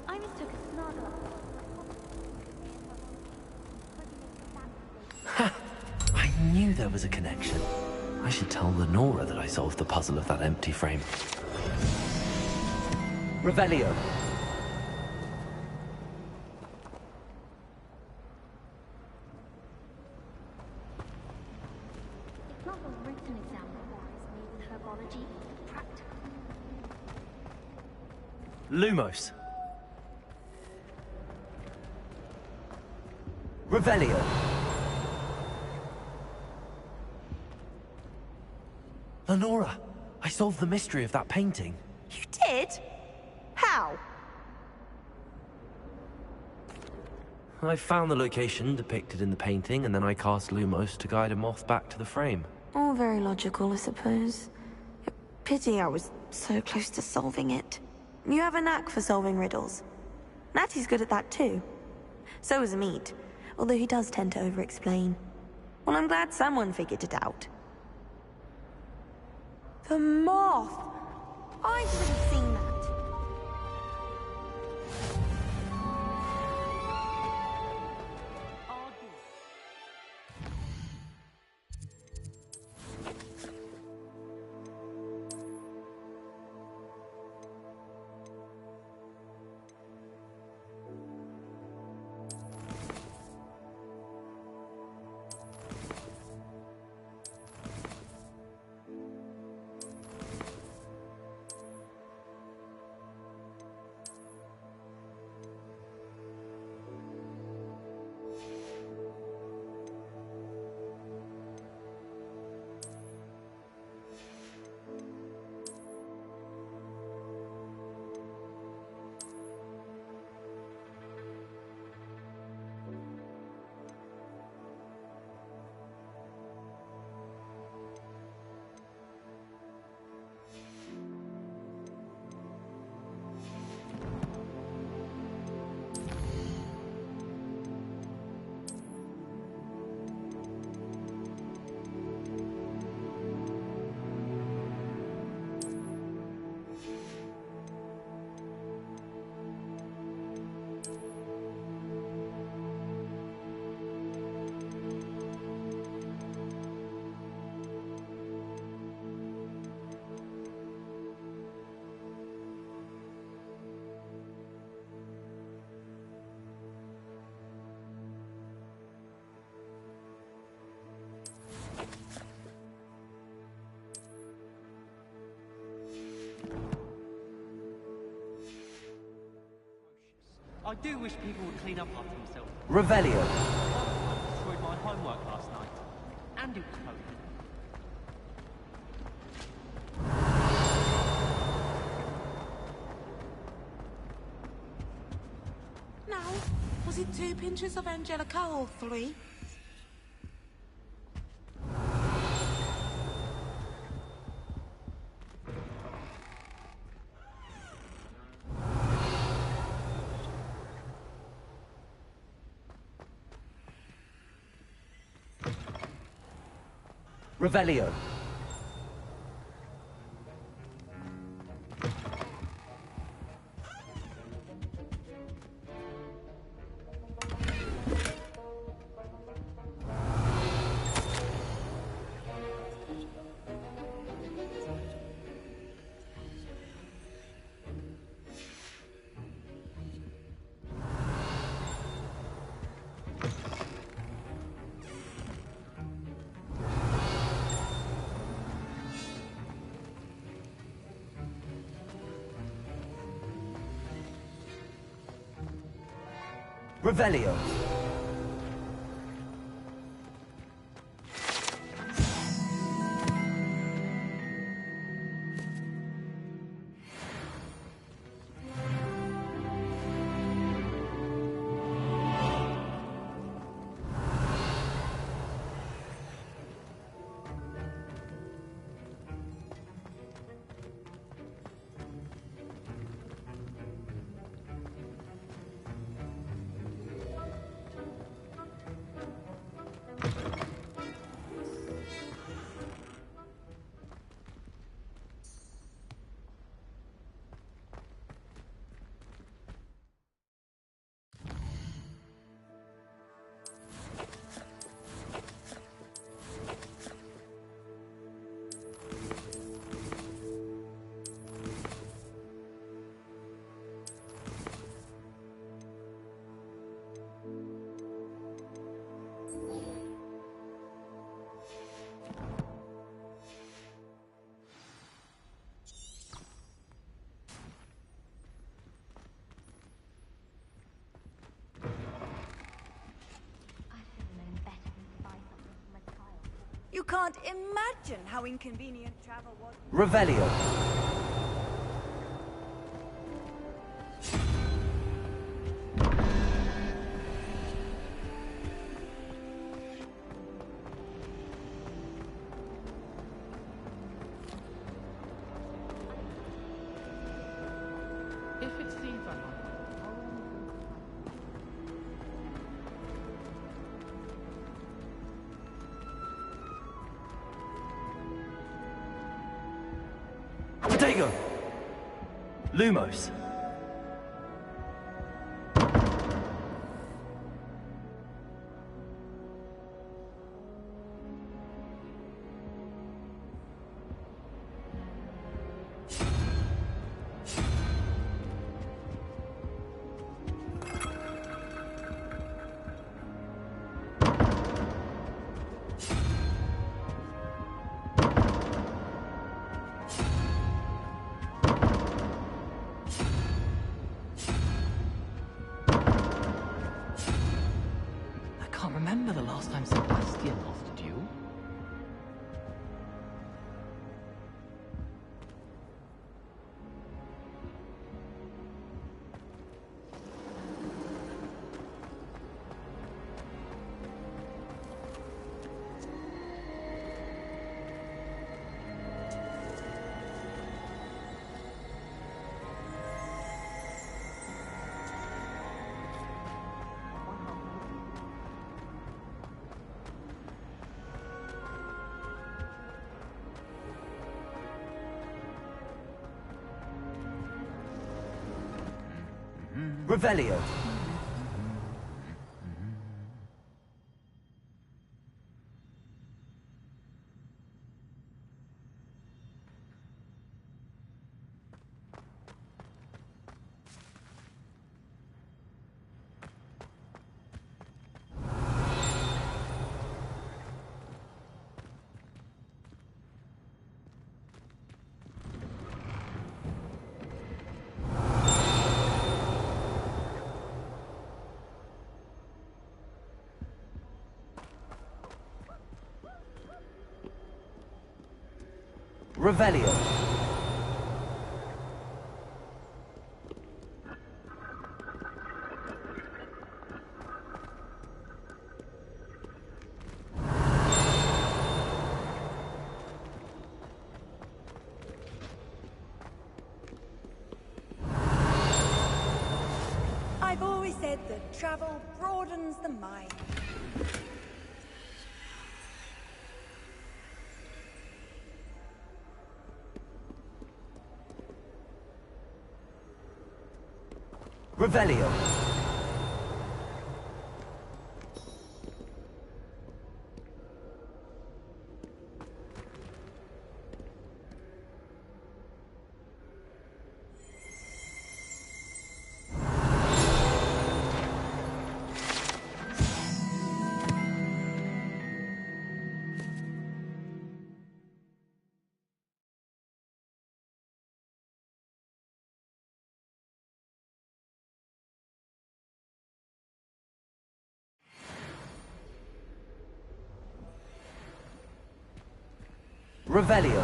I mistook a snargle. I knew there was a connection. I should tell Lenora that I solved the puzzle of that empty frame. Revelio. It's not a written exam requires me with herbology, practical. Lumos. Revelio. Lenora, I solved the mystery of that painting. You did? How? I found the location depicted in the painting, and then I cast Lumos to guide a moth back to the frame. All very logical, I suppose. Pity I was so close to solving it. You have a knack for solving riddles. Natty's good at that too. So is Amit, although he does tend to over-explain. Well, I'm glad someone figured it out. The moth! I've already seen that. I do wish people would clean up after themselves. Revelio. I destroyed my homework last night. And it was coded. Now, was it 2 pinches of Angelica or 3? Revelio. Revelio. You can't imagine how inconvenient travel was. Revelio. If it seems like Dago! Lumos! I can't remember the last time Sebastian lost a duel. Revelio. Revelio. I've always said that travel broadens the mind. Revelio. Revelio.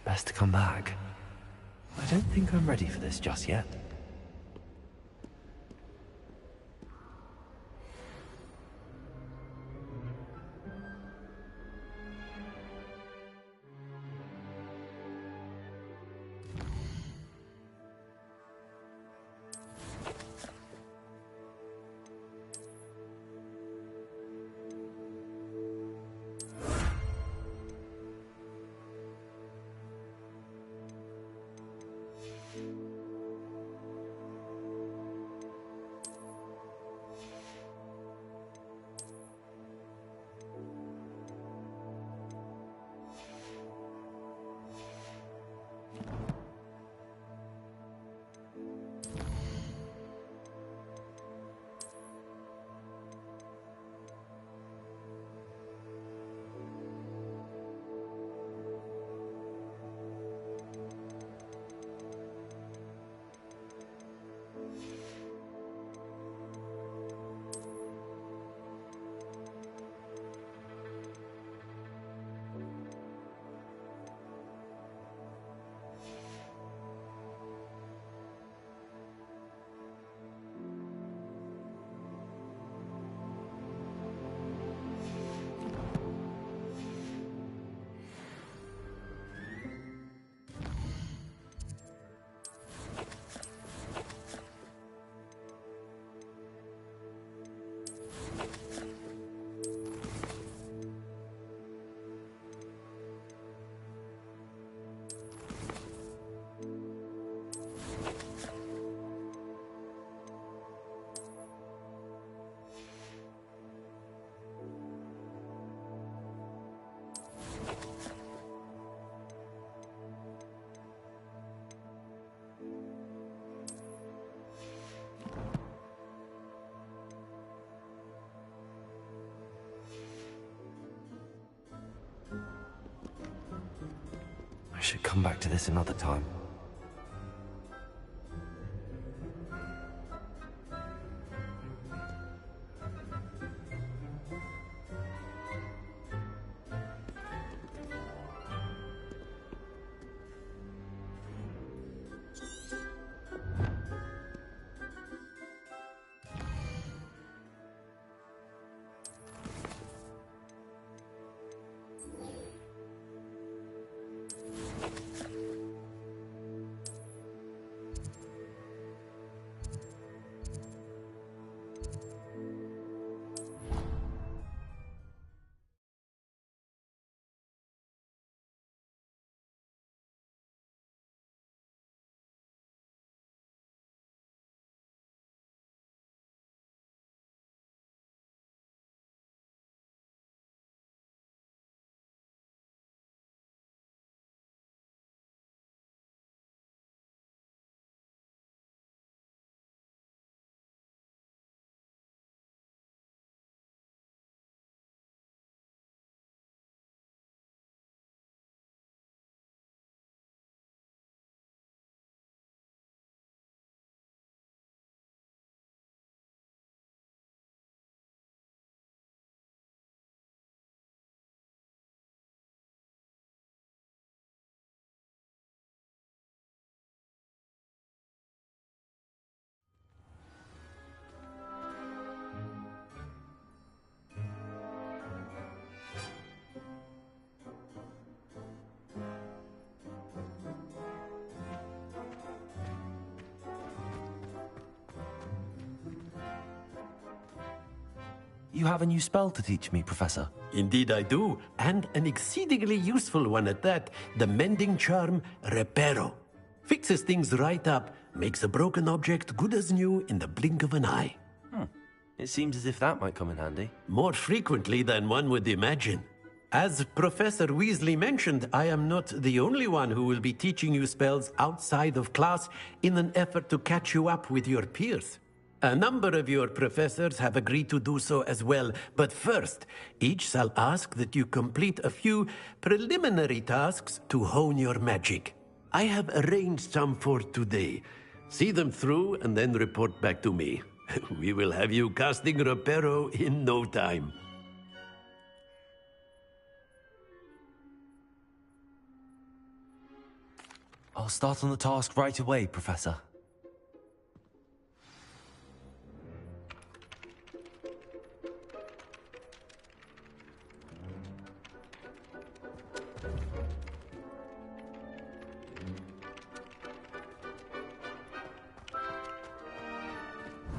Best to come back. I don't think I'm ready for this just yet. I should come back to this another time. You have a new spell to teach me, Professor? Indeed I do, and an exceedingly useful one at that. The mending charm, Reparo. Fixes things right up, makes a broken object good as new in the blink of an eye. It seems as if that might come in handy. More frequently than one would imagine. As Professor Weasley mentioned, I am not the only one who will be teaching you spells outside of class in an effort to catch you up with your peers. A number of your professors have agreed to do so as well, but first, each shall ask that you complete a few preliminary tasks to hone your magic. I have arranged some for today. See them through and then report back to me. We will have you casting Reparo in no time. I'll start on the task right away, Professor.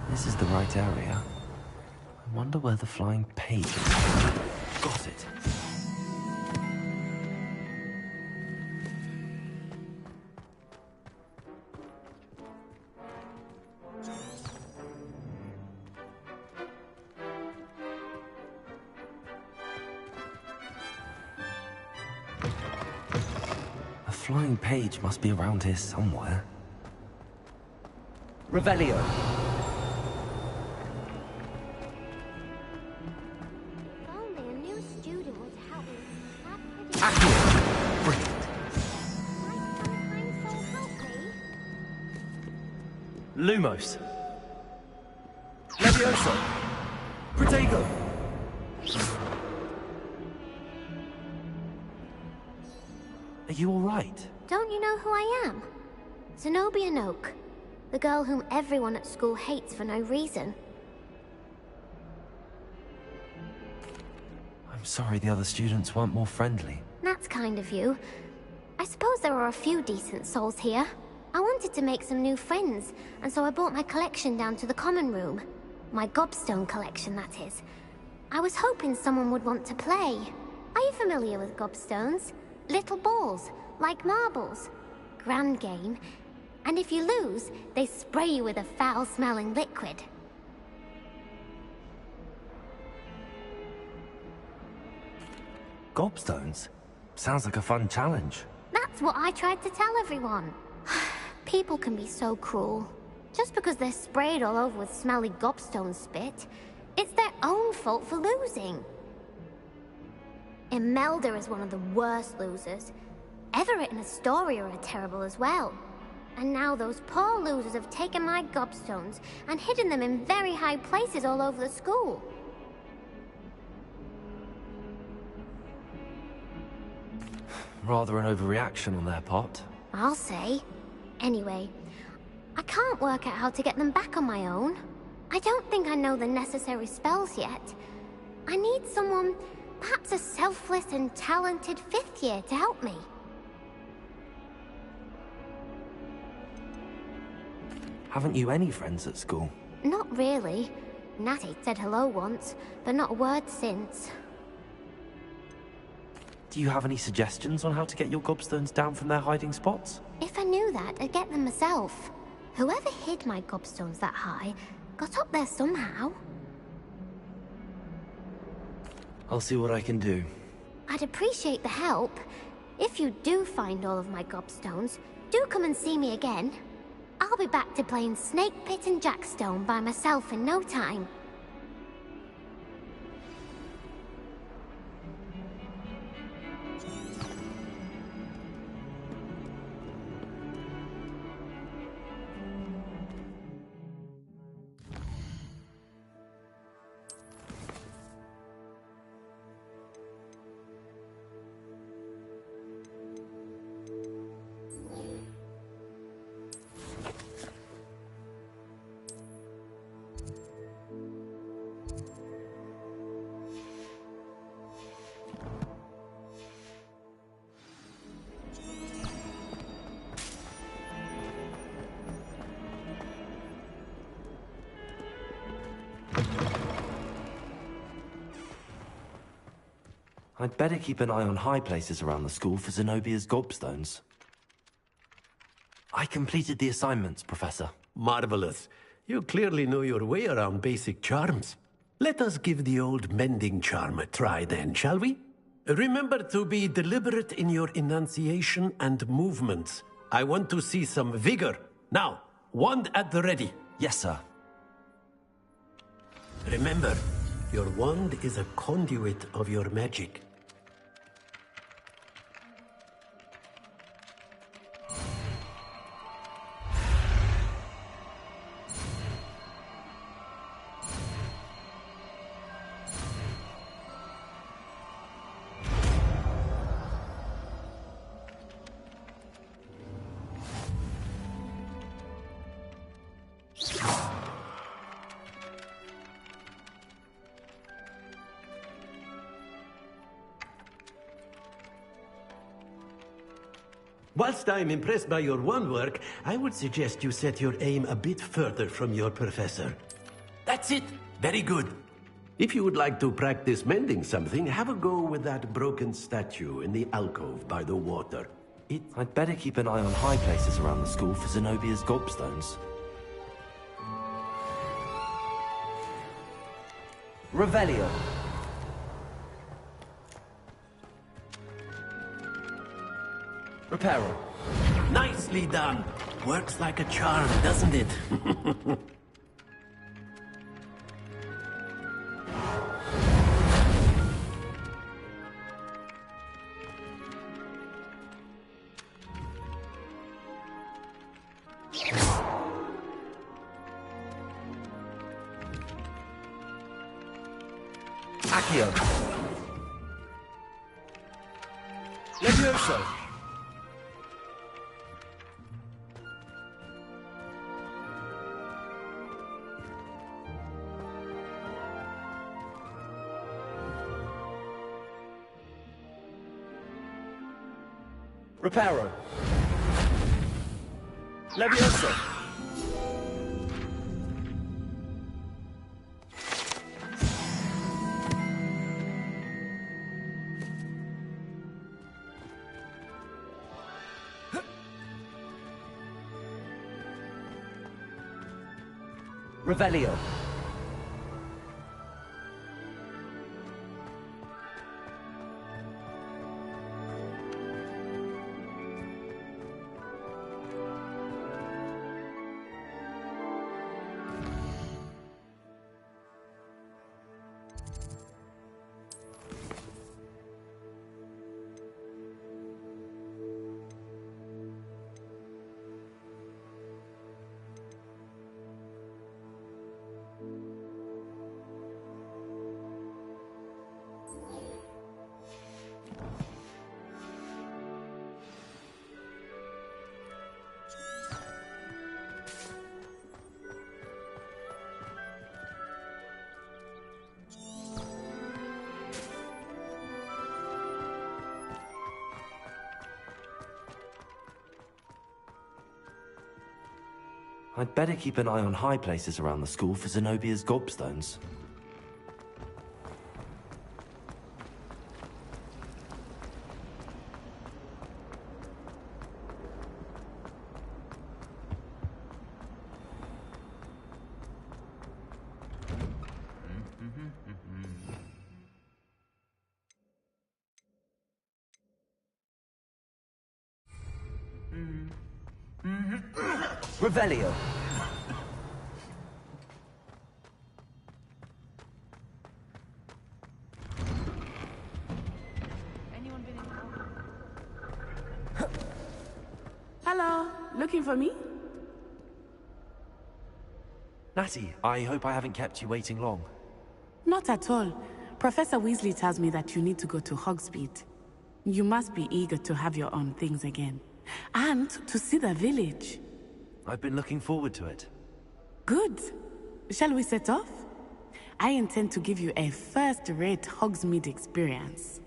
This is the right area. I wonder where the flying page is. Got it. A flying page must be around here somewhere. Revelio. Lumos. Levioso. Protego. Are you all right? Don't you know who I am? Zenobia Noak, the girl whom everyone at school hates for no reason. I'm sorry the other students weren't more friendly. That's kind of you. I suppose there are a few decent souls here. I wanted to make some new friends, and so I brought my collection down to the common room. My gobstone collection, that is. I was hoping someone would want to play. Are you familiar with gobstones? Little balls, like marbles. Grand game. And if you lose, they spray you with a foul-smelling liquid. Gobstones? Sounds like a fun challenge. That's what I tried to tell everyone. People can be so cruel. Just because they're sprayed all over with smelly gobstone spit, it's their own fault for losing. Imelda is one of the worst losers. Everett and Astoria are terrible as well. And now those poor losers have taken my gobstones and hidden them in very high places all over the school. Rather an overreaction on their part. I'll say. Anyway, I can't work out how to get them back on my own. I don't think I know the necessary spells yet. I need someone, perhaps a selfless and talented 5th year to help me. Haven't you any friends at school? Not really. Natty said hello once, but not a word since. Do you have any suggestions on how to get your gobstones down from their hiding spots? If I knew that, I'd get them myself. Whoever hid my gobstones that high got up there somehow. I'll see what I can do. I'd appreciate the help. If you do find all of my gobstones, do come and see me again. I'll be back to playing Snake Pit and Jackstone by myself in no time. I'd better keep an eye on high places around the school for Zenobia's gobstones. I completed the assignments, Professor. Marvelous. You clearly know your way around basic charms. Let us give the old mending charm a try then, shall we? Remember to be deliberate in your enunciation and movements. I want to see some vigor. Now, wand at the ready. Yes, sir. Remember, your wand is a conduit of your magic. Whilst I'm impressed by your wand work, I would suggest you set your aim a bit further from your professor. That's it. Very good. If you would like to practice mending something, have a go with that broken statue in the alcove by the water. I'd better keep an eye on high places around the school for Zenobia's gobstones. Revelio. Reparo. Nicely done. Works like a charm, doesn't it? Accio. Levioso. Reparo. Levioso. Revelio. I'd better keep an eye on high places around the school for Zenobia's gobstones. Revelio. Hello, looking for me? Natty, I hope I haven't kept you waiting long. Not at all. Professor Weasley tells me that you need to go to Hogsmeade. You must be eager to have your own things again. And to see the village. I've been looking forward to it. Good. Shall we set off? I intend to give you a first-rate Hogsmeade experience.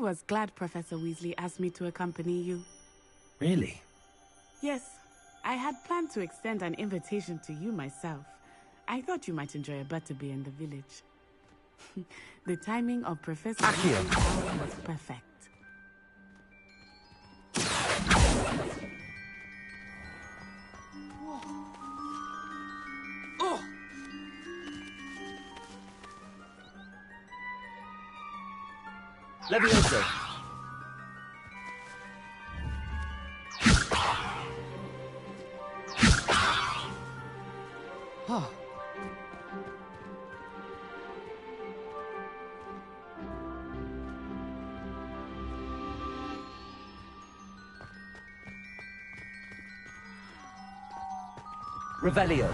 was glad Professor Weasley asked me to accompany you. Really? Yes, I had planned to extend an invitation to you myself. I thought you might enjoy a butterbeer in the village. The timing of Professor Weasley's hour was perfect. Oh! Levioso! Oh. Revelio.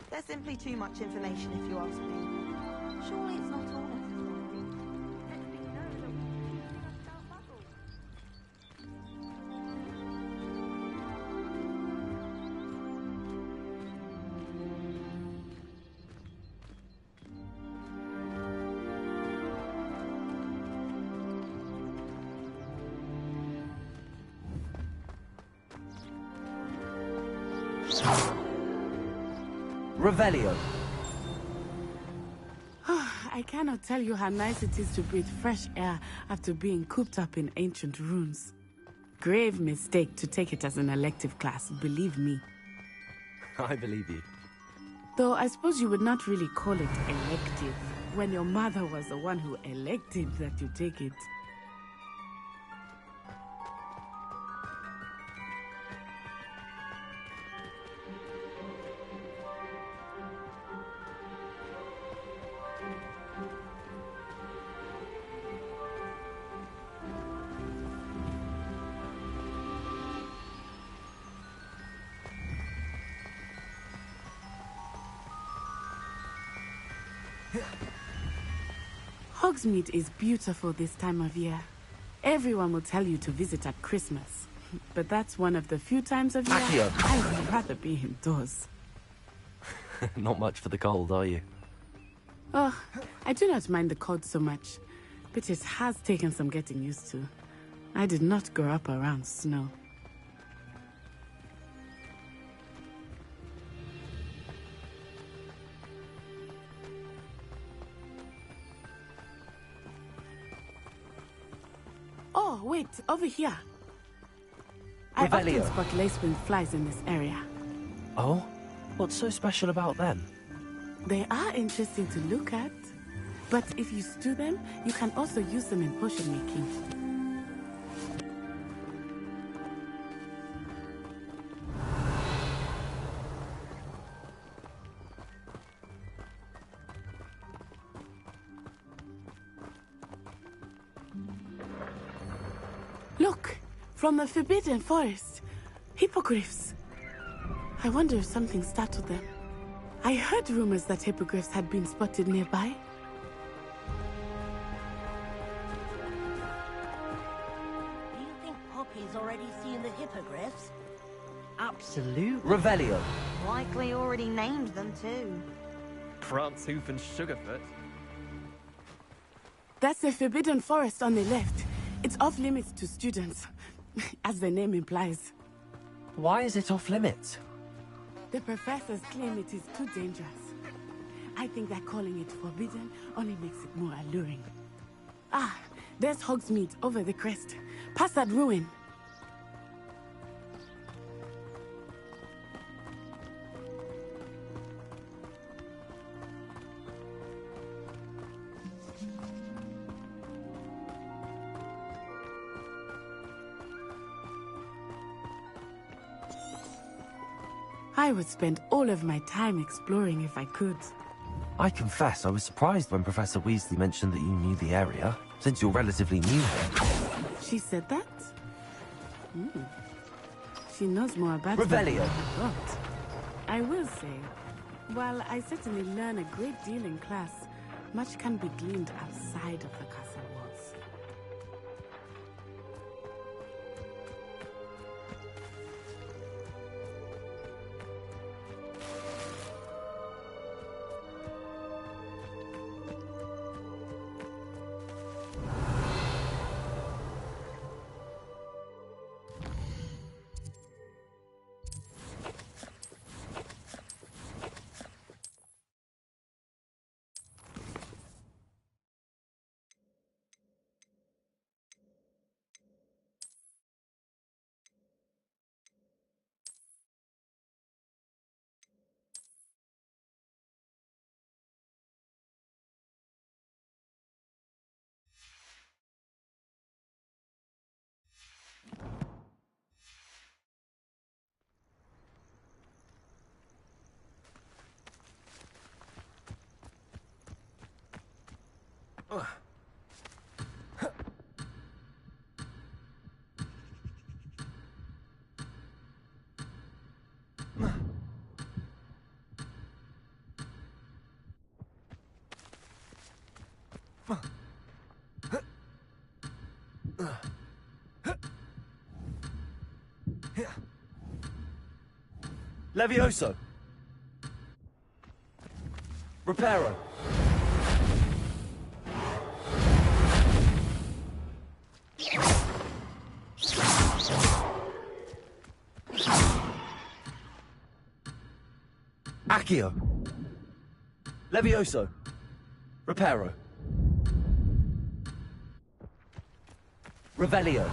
There's simply too much information if you ask me. Surely it's not all necessary. Revelio. I cannot tell you how nice it is to breathe fresh air after being cooped up in ancient ruins. Grave mistake to take it as an elective class, believe me. I believe you. Though I suppose you would not really call it elective, when your mother was the one who elected that you take it. Hogsmeade is beautiful this time of year. Everyone will tell you to visit at Christmas. But that's one of the few times of year I would rather be indoors. Not much for the cold, are you? Oh, I do not mind the cold so much, but it has taken some getting used to. I did not grow up around snow. Oh, wait, over here. I often spot lacewing flies in this area. Oh? What's so special about them? They are interesting to look at, but if you stew them, you can also use them in potion making. Look, from the Forbidden Forest, hippogriffs. I wonder if something startled them. I heard rumors that hippogriffs had been spotted nearby. Do you think Poppy's already seen the hippogriffs? Absolute. Revelio. Likely already named them too. Prancehoof and Sugarfoot. That's the Forbidden Forest on the left. It's off limits to students, as the name implies. Why is it off limits? The professors claim it is too dangerous. I think that calling it forbidden only makes it more alluring. Ah, there's Hogsmeade over the crest. Past that ruin. I would spend all of my time exploring if I could. I confess I was surprised when Professor Weasley mentioned that you knew the area, since you're relatively new here. She said that? She knows more about Revelio. me than I thought. I will say, while I certainly learn a great deal in class, much can be gleaned outside of the castle walls. Levioso! Reparo! Accio! Levioso! Reparo! Revelio.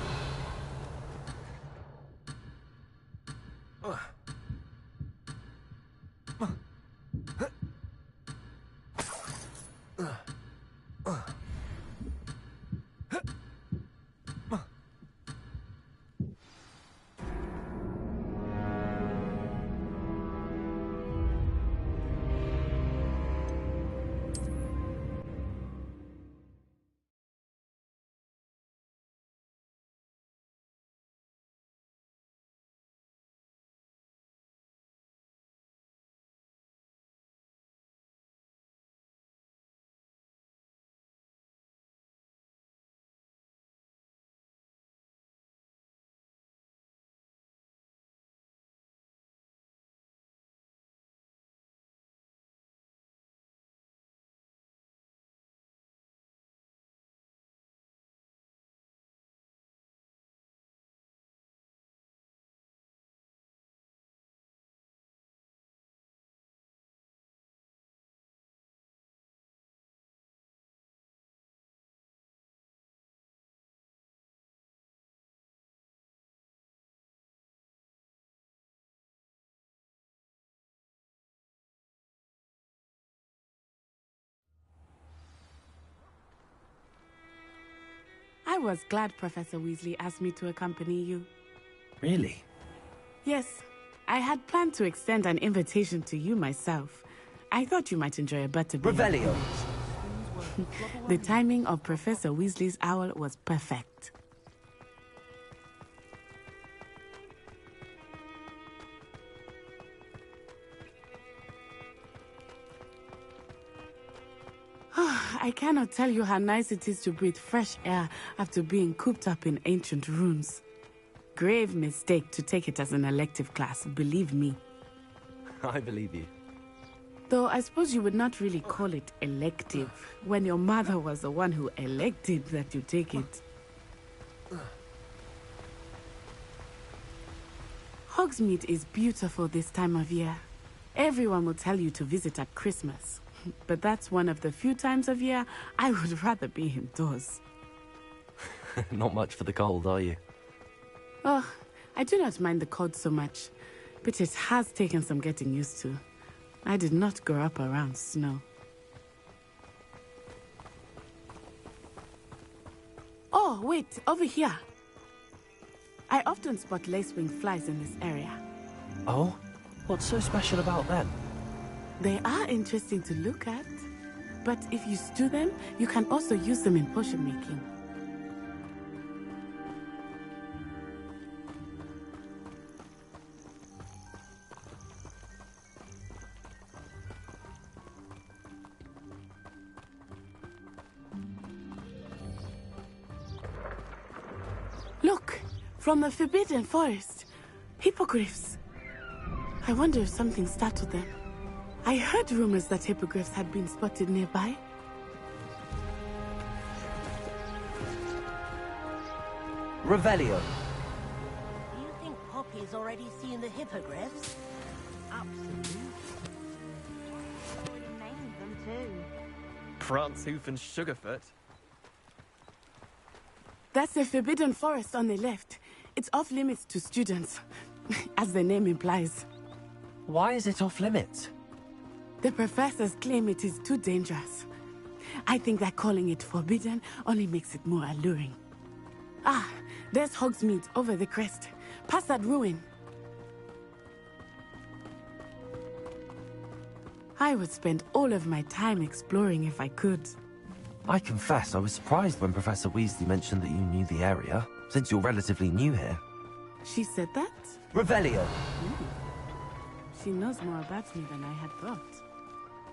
I was glad Professor Weasley asked me to accompany you. Really? Yes, I had planned to extend an invitation to you myself. I thought you might enjoy a butterbeer. Revelio. The timing of Professor Weasley's owl was perfect. I cannot tell you how nice it is to breathe fresh air after being cooped up in ancient ruins. Grave mistake to take it as an elective class, believe me. I believe you. Though I suppose you would not really call it elective when your mother was the one who elected that you take it. Hogsmeade is beautiful this time of year. Everyone will tell you to visit at Christmas. But that's one of the few times of year I would rather be indoors. Not much for the cold, are you? Oh, I do not mind the cold so much, but it has taken some getting used to. I did not grow up around snow. Oh, wait, over here. I often spot lacewing flies in this area. Oh? What's so special about them? They are interesting to look at, but if you stew them, you can also use them in potion making. Look, from the Forbidden Forest, hippogriffs. I wonder if something startled them. I heard rumors that hippogriffs had been spotted nearby. Revelio. Do you think Poppy's already seen the hippogriffs? Absolutely. Already named them too. Prancehoof and Sugarfoot. That's the Forbidden Forest on the left. It's off limits to students, as the name implies. Why is it off limits? The professors claim it is too dangerous. I think that calling it forbidden only makes it more alluring. Ah, there's Hogsmeade over the crest. Past that ruin. I would spend all of my time exploring if I could. I confess I was surprised when Professor Weasley mentioned that you knew the area, since you're relatively new here. She said that? Revelio. Ooh. She knows more about me than I had thought.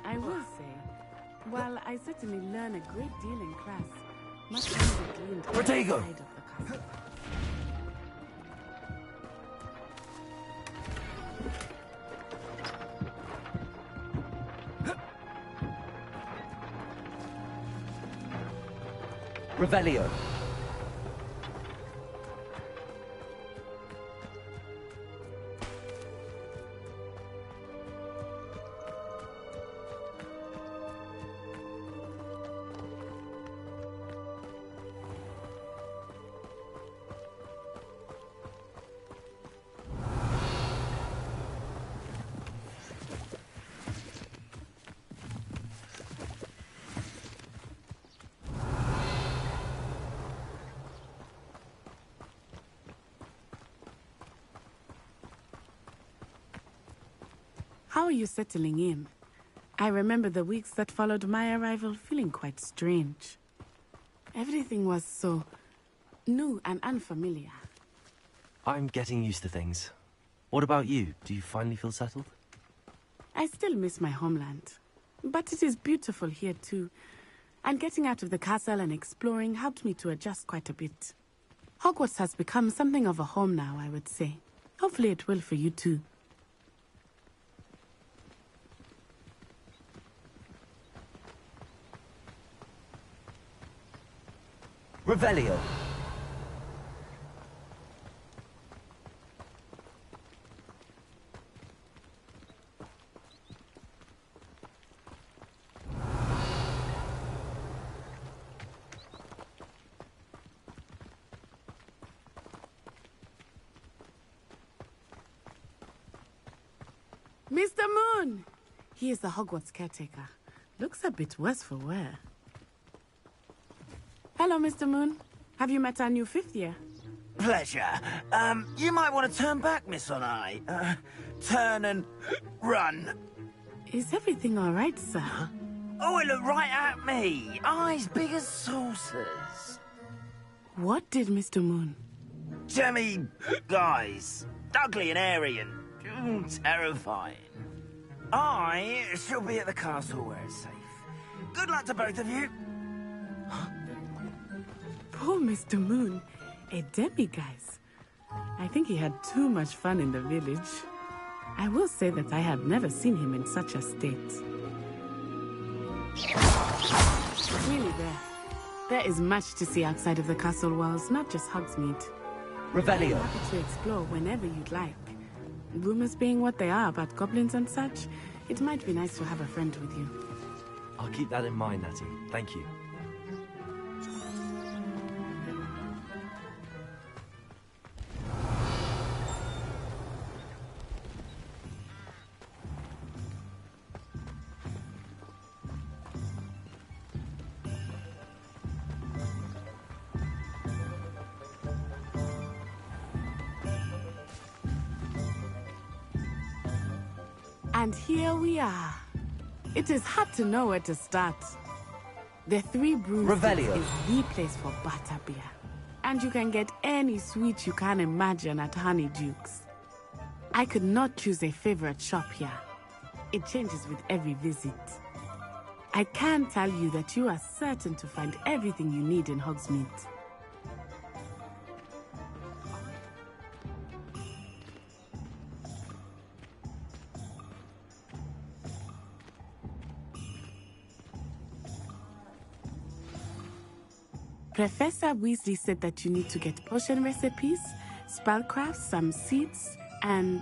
I will say, while I certainly learn a great deal in class, much more gleaned Protego! outside of the Revelio. How are you settling in? I remember the weeks that followed my arrival feeling quite strange. Everything was so new and unfamiliar. I'm getting used to things. What about you? Do you finally feel settled? I still miss my homeland, but it is beautiful here too. And getting out of the castle and exploring helped me to adjust quite a bit. Hogwarts has become something of a home now, I would say. Hopefully it will for you too. Revelio. Mr. Moon! He is the Hogwarts caretaker. Looks a bit worse for wear. Hello, Mr. Moon. Have you met our new fifth year? Pleasure. You might want to turn back, Miss Onai. Turn and run. Is everything all right, sir? Oh, it looked right at me. Eyes big as saucers. What did Mr. Moon? Jemmy guys. Ugly and airy and terrifying. I shall be at the castle where it's safe. Good luck to both of you. Poor Mr. Moon. A demiguise. I think he had too much fun in the village. I will say that I have never seen him in such a state. Really there is much to see outside of the castle walls, not just Hogsmeade. Revelio. I'm happy to explore whenever you'd like. Rumors being what they are about goblins and such, it might be nice to have a friend with you. I'll keep that in mind, Natty. Thank you. And here we are. It is hard to know where to start. The Three Brews Revelio. is the place for butterbeer. And you can get any sweet you can imagine at Honeydukes. I could not choose a favorite shop here. It changes with every visit. I can tell you that you are certain to find everything you need in Hogsmeade. Professor Weasley said that you need to get potion recipes, spellcraft, some seeds, and...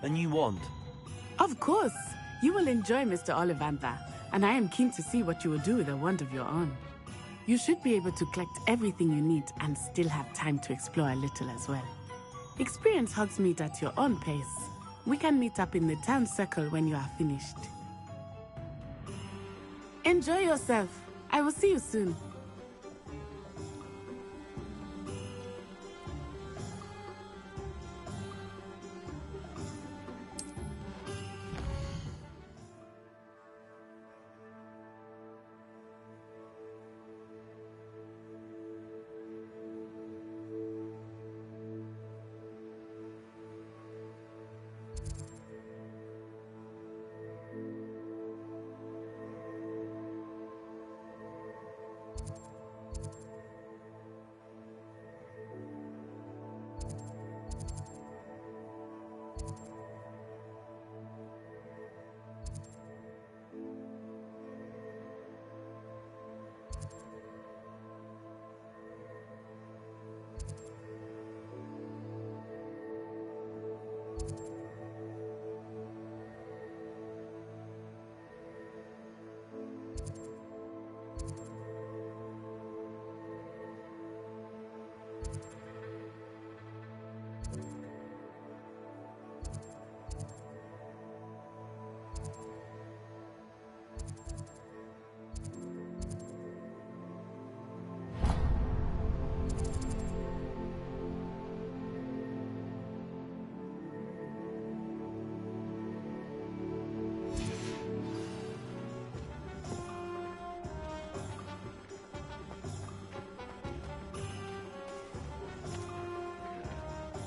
A new wand? Of course! You will enjoy Mr. Ollivander, and I am keen to see what you will do with a wand of your own. You should be able to collect everything you need and still have time to explore a little as well. Experience Hogsmeade at your own pace. We can meet up in the town circle when you are finished. Enjoy yourself. I will see you soon.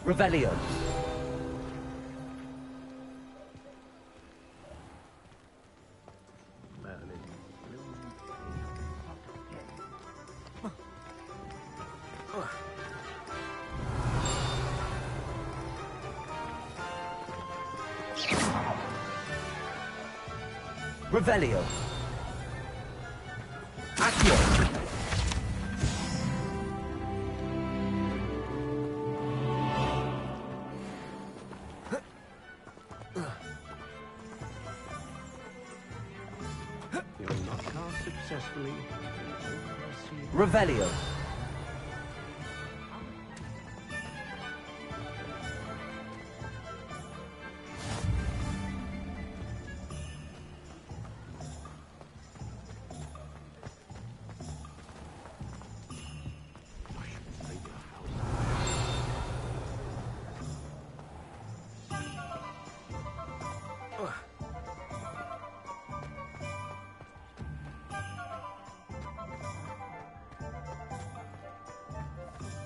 Revelio. Revelio. Accio. You're not cast successfully. Revelio.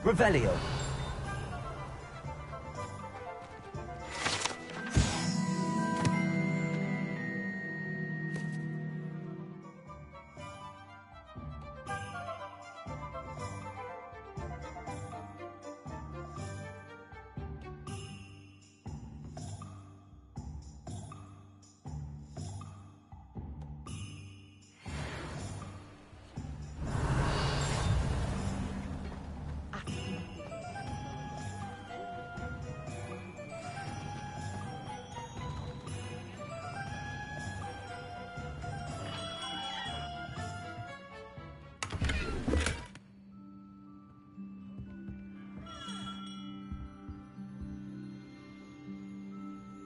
Revelio.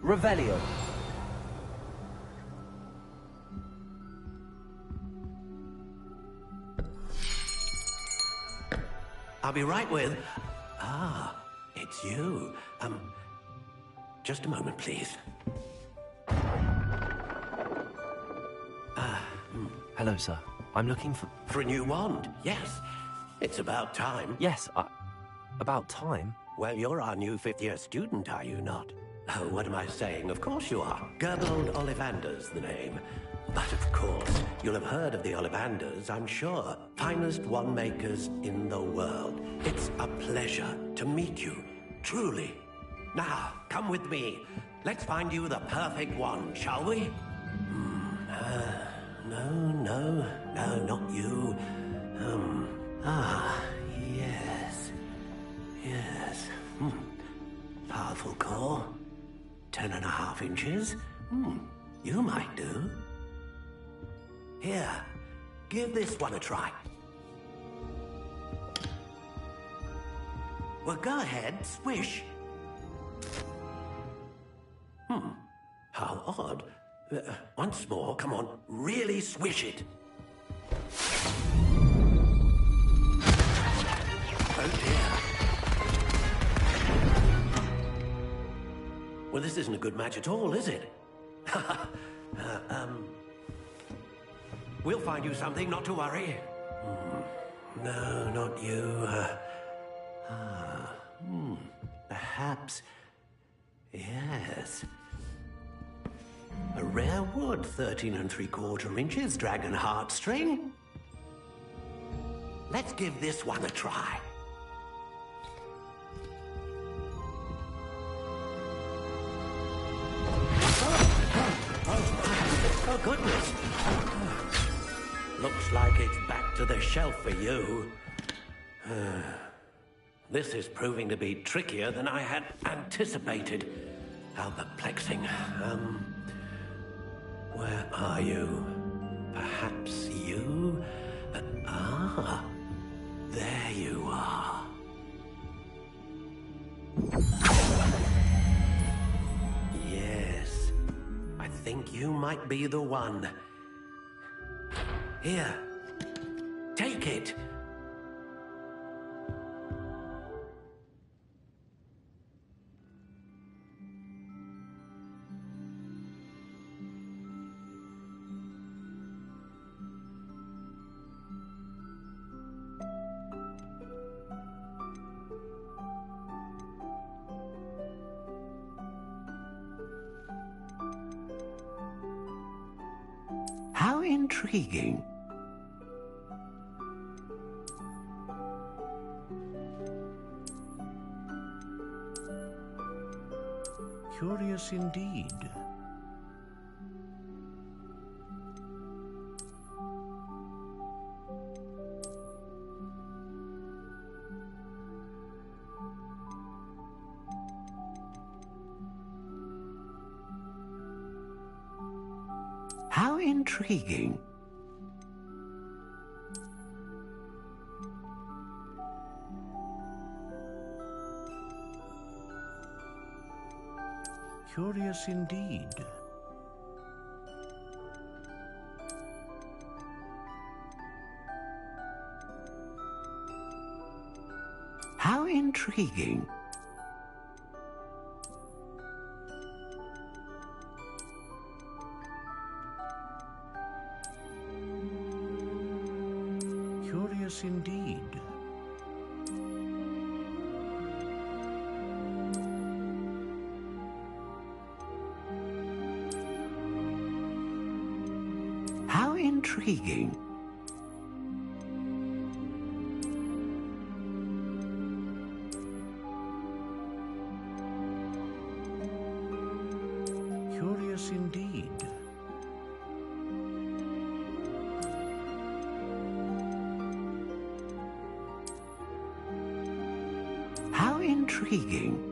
Revelio. I'll be right with... Ah, it's you. Just a moment, please. Hello, sir. I'm looking for... For a new wand, yes. It's about time. Yes, about time? Well, you're our new fifth-year student, are you not? Oh, what am I saying? Of course you are. Gerbold Ollivander's the name. But of course, you'll have heard of the Ollivanders, I'm sure. Finest wand makers in the world. It's a pleasure to meet you, truly. Now, come with me. Let's find you the perfect wand, shall we? No, not you. Yes. Powerful core. 10.5 inches. You might do. Here, give this one a try. Well, go ahead, swish. How odd. Once more, come on, really swish it. Oh dear. Well, this isn't a good match at all, is it? We'll find you something, not to worry. No, not you. Perhaps... Yes. A rare wood, 13 3/4 inches, dragon heartstring. Let's give this one a try. Oh, goodness. Looks like it's back to the shelf for you. This is proving to be trickier than I had anticipated. How perplexing. Where are you? Perhaps you? There you are. Yes, I think you might be the one. Here, take it. intriguing. Curious indeed. How intriguing. Curious indeed. How intriguing. Curious indeed. How intriguing. Curious indeed. How intriguing.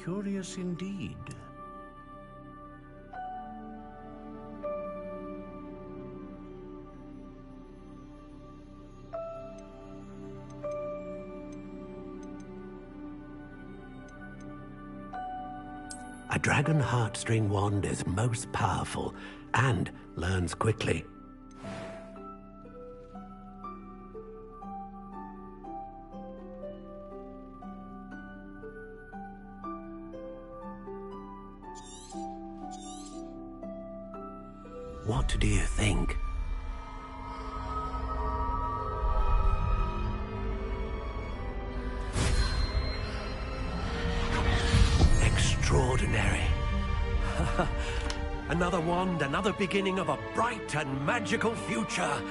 Curious indeed. A dragon heartstring wand is most powerful and learns quickly. What do you think? Extraordinary. Another wand, another beginning of a bright and magical future.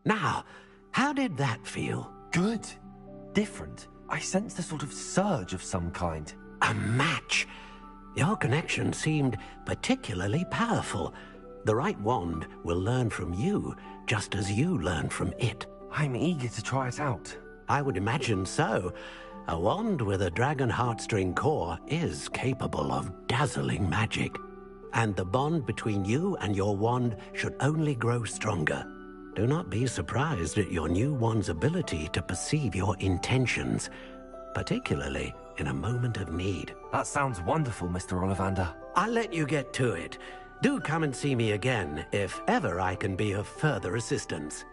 Now, how did that feel? Good. Different. I sensed a sort of surge of some kind. A match. Your connection seemed particularly powerful. The right wand will learn from you, just as you learn from it. I'm eager to try it out. I would imagine so. A wand with a dragon heartstring core is capable of dazzling magic. And the bond between you and your wand should only grow stronger. Do not be surprised at your new wand's ability to perceive your intentions, particularly in a moment of need. That sounds wonderful, Mr. Ollivander. I'll let you get to it. Do come and see me again if ever I can be of further assistance.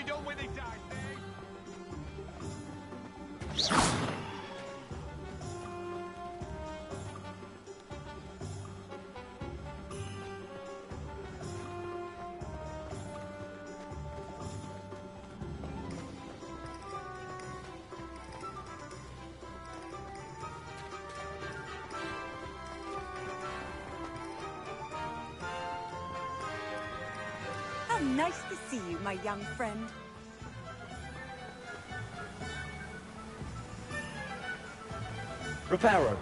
done with it, I How nice to see you, my young friend. Reparo.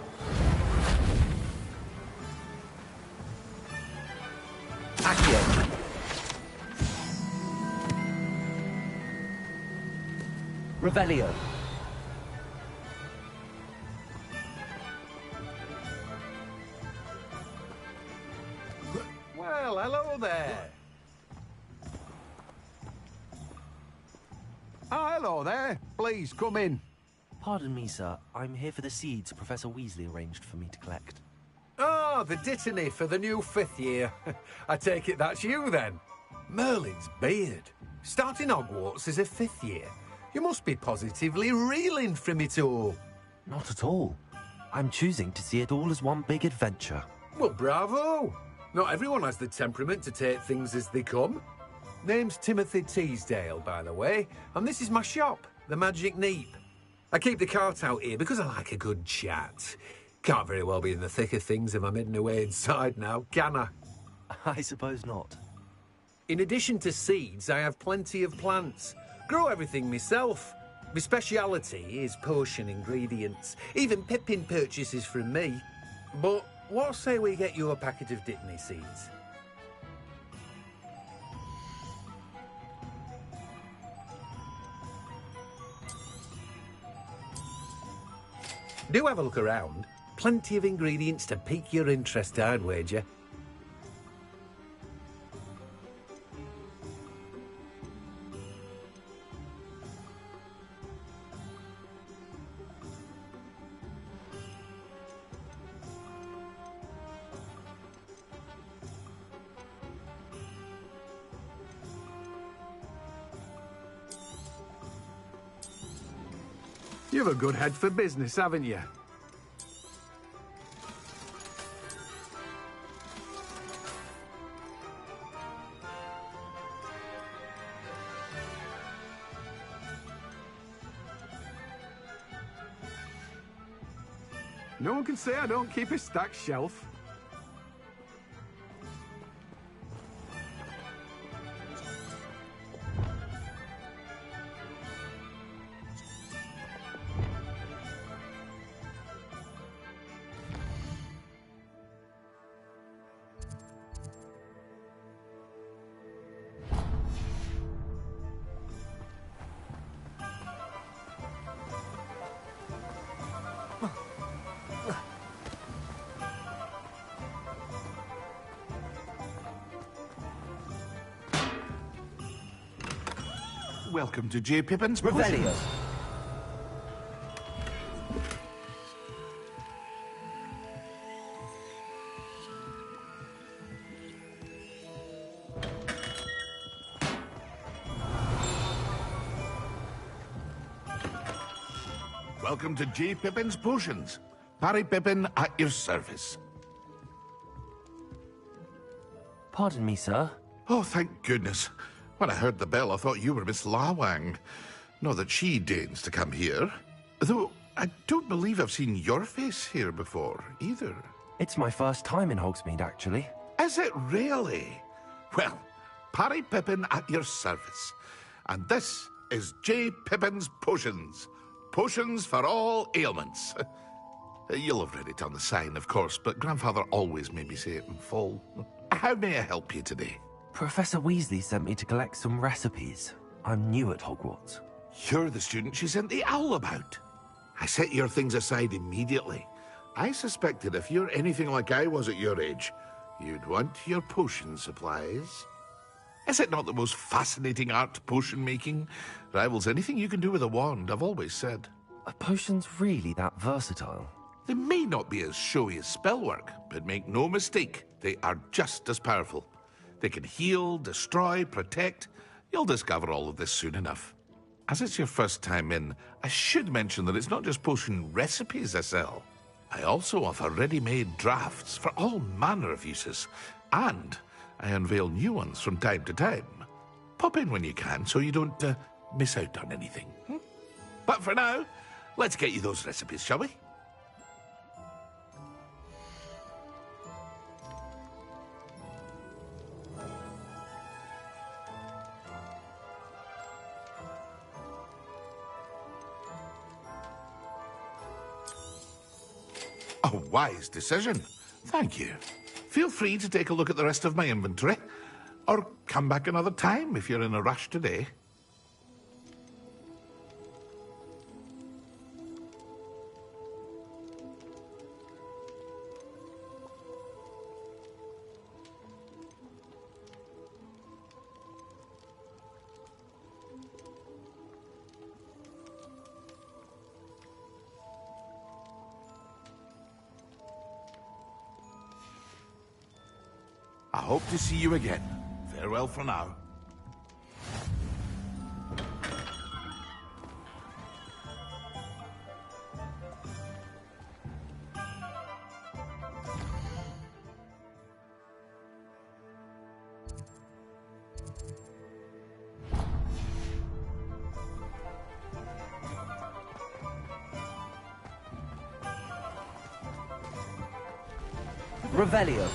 Accio. Revelio. Well, hello there. Oh, hello there. Please, come in. Pardon me, sir. I'm here for the seeds Professor Weasley arranged for me to collect. Oh, the dittany for the new 5th year. I take it that's you, then. Merlin's beard. Starting Hogwarts as a 5th year. You must be positively reeling from it all. Not at all. I'm choosing to see it all as one big adventure. Well, bravo. Not everyone has the temperament to take things as they come. Name's Timothy Teasdale, by the way, and this is my shop, the Magic Neep. I keep the cart out here because I like a good chat. Can't very well be in the thick of things if I'm hidden away inside now, can I? I suppose not. In addition to seeds, I have plenty of plants. Grow everything myself. My speciality is potion ingredients. Even Pippin purchases from me. But what say we get you a packet of Dittany seeds? Do have a look around. Plenty of ingredients to pique your interest, I'd wager. You've a good head for business, haven't you? No one can say I don't keep a stacked shelf. Welcome to J. Pippin's Revelio. Potions. Welcome to J. Pippin's Potions. Parry Pippin at your service. Pardon me, sir. Oh, thank goodness. When I heard the bell, I thought you were Miss Lawang. Not that she deigns to come here. Though, I don't believe I've seen your face here before, either. It's my first time in Hogsmeade, actually. Is it really? Well, Parry Pippin at your service. And this is J. Pippin's Potions. Potions for all ailments. You'll have read it on the sign, of course, but Grandfather always made me say it in full. How may I help you today? Professor Weasley sent me to collect some recipes. I'm new at Hogwarts. You're the student she sent the owl about. I set your things aside immediately. I suspected if you're anything like I was at your age, you'd want your potion supplies. Is it not the most fascinating art, potion making? Rivals anything you can do with a wand, I've always said. Are potions really that versatile? They may not be as showy as spellwork, but make no mistake, they are just as powerful. They can heal, destroy, protect, You'll discover all of this soon enough. As it's your first time in, I should mention that it's not just potion recipes I sell. I also offer ready-made drafts for all manner of uses, and I unveil new ones from time to time. Pop in when you can so you don't miss out on anything. But for now, let's get you those recipes, shall we? A wise decision. Thank you. Feel free to take a look at the rest of my inventory, or come back another time if you're in a rush today. I hope to see you again. Farewell for now. Revelio.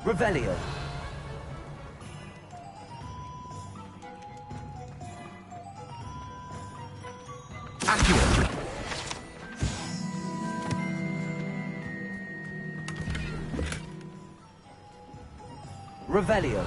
Revelio. Accio. Revelio.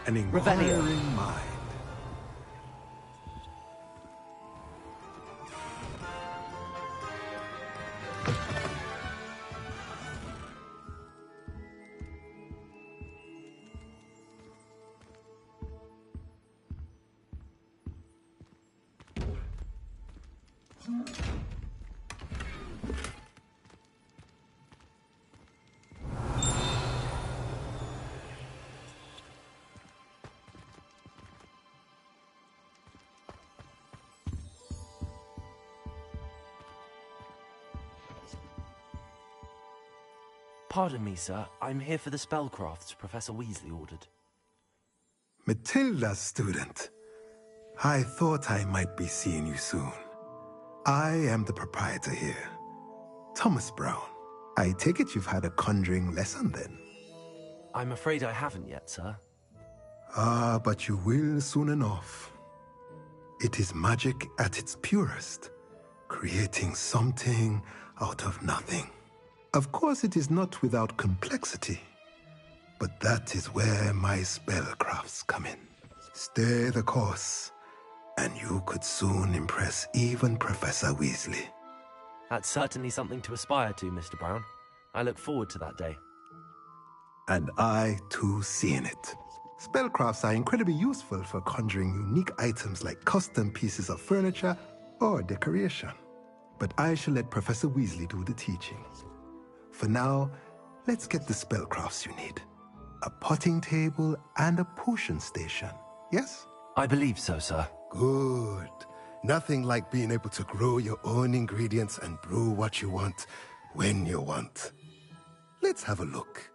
An inquiring mind. Pardon me, sir. I'm here for the spellcrafts Professor Weasley ordered. Matilda's student. I thought I might be seeing you soon. I am the proprietor here, Thomas Brown. I take it you've had a conjuring lesson then? I'm afraid I haven't yet, sir. Ah, but you will soon enough. It is magic at its purest, creating something out of nothing. Of course, it is not without complexity, but that is where my spellcrafts come in. Stay the course, and you could soon impress even Professor Weasley. That's certainly something to aspire to, Mr. Brown. I look forward to that day. And I, too, see in it. Spellcrafts are incredibly useful for conjuring unique items like custom pieces of furniture or decoration. But I shall let Professor Weasley do the teaching. For now, let's get the spellcrafts you need. A potting table and a potion station, yes? I believe so, sir. Good. Nothing like being able to grow your own ingredients and brew what you want, when you want. Let's have a look.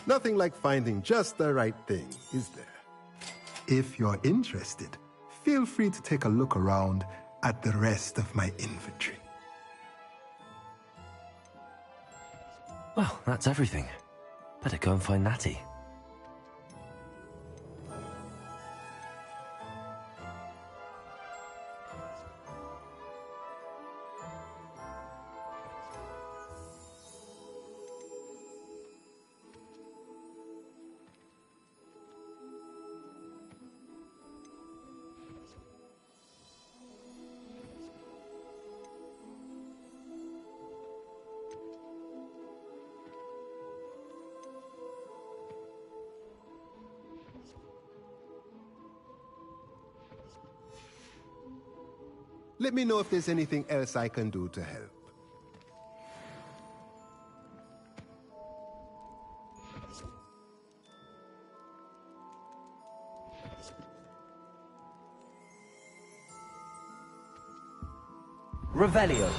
Nothing like finding just the right thing, is there? If you're interested, feel free to take a look around at the rest of my inventory. Well, that's everything. Better go and find Natty. Let me know if there's anything else I can do to help. Revelio.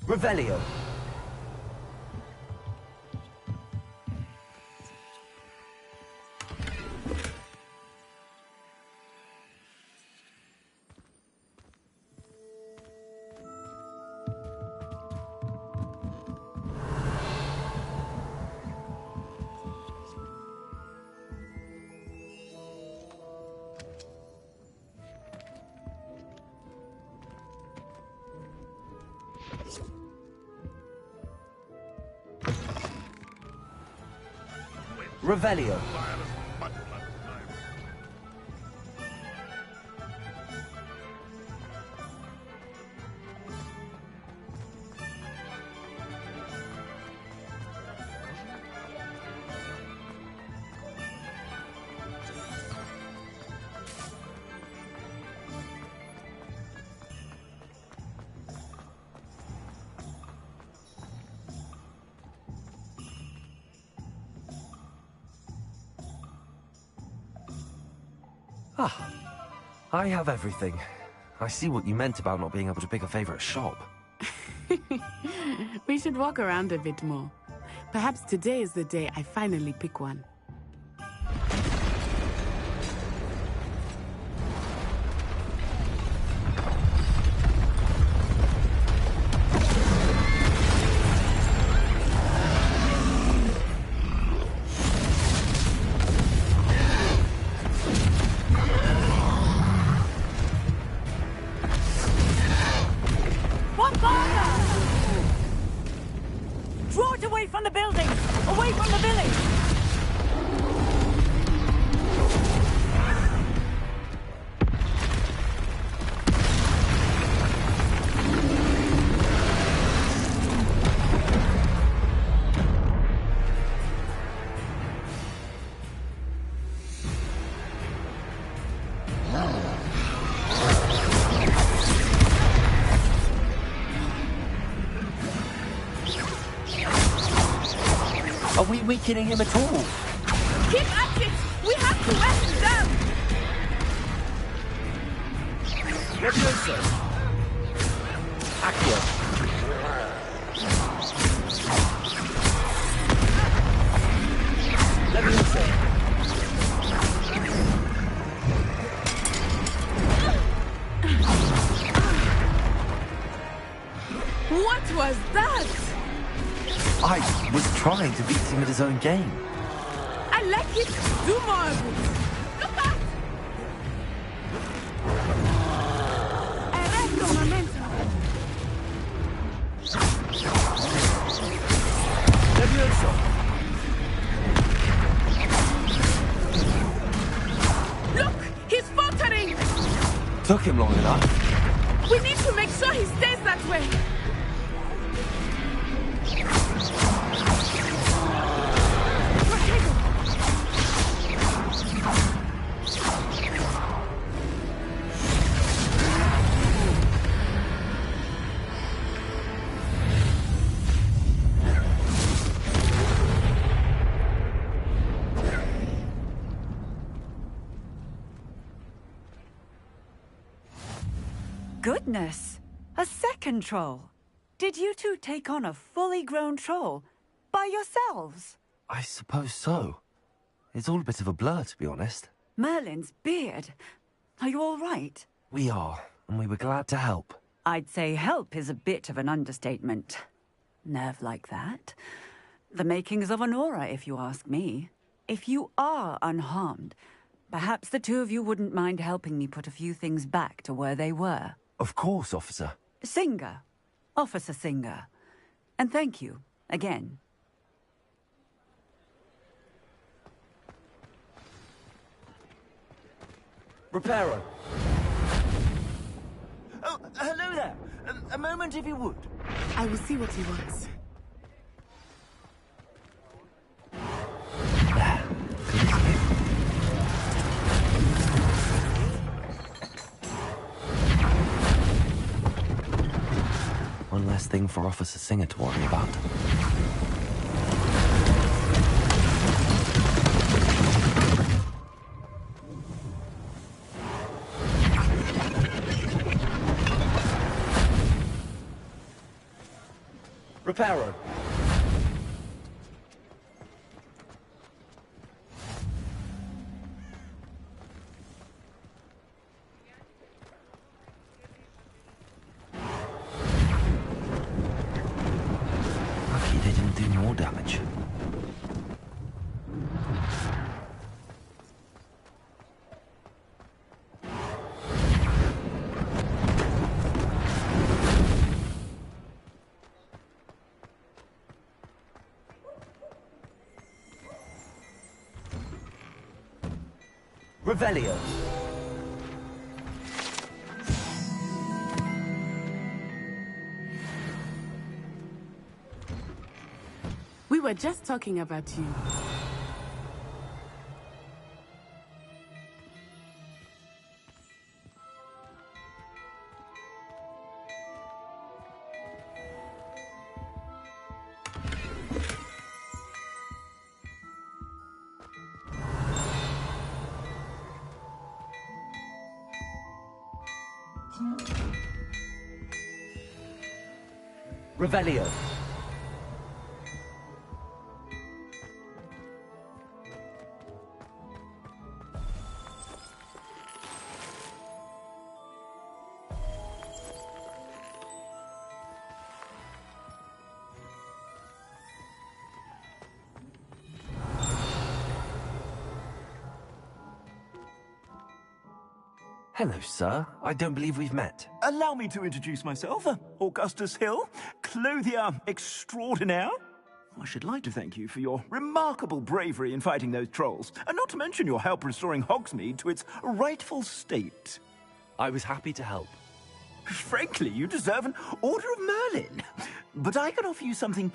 Revelio. Revelio. Ah, I have everything. I see what you meant about not being able to pick a favorite shop. We should walk around a bit more. Perhaps today is the day I finally pick one. Draw it away from the building! Away from the village! Are we weakening him at all? Keep at it! We have to wear him down! Levioso! Accio! Levioso! What was that? I was trying to beat him at his own game. I like it. Do more of it. Look out! Erecto momento. Levioso! Look! He's faltering! Took him long enough. We need to make sure he stays that way. Goodness! A second troll! Did you two take on a fully grown troll? By yourselves? I suppose so. It's all a bit of a blur, to be honest. Merlin's beard. Are you all right? We are, and we were glad to help. I'd say help is a bit of an understatement. Nerve like that. The makings of an aura, if you ask me. If you are unharmed, perhaps the two of you wouldn't mind helping me put a few things back to where they were. Of course, officer. Singer. Officer Singer. And thank you, again. Reparo. Oh, hello there. A moment if you would. I will see what he wants. One less thing for Officer Singer to worry about. Reparo. Lucky they didn't do more damage. Revelio. We were just talking about you. Revelio. Hello, sir. I don't believe we've met. Allow me to introduce myself. Augustus Hill, clothier extraordinaire. I should like to thank you for your remarkable bravery in fighting those trolls, and not to mention your help restoring Hogsmeade to its rightful state. I was happy to help. Frankly, you deserve an Order of Merlin. But I can offer you something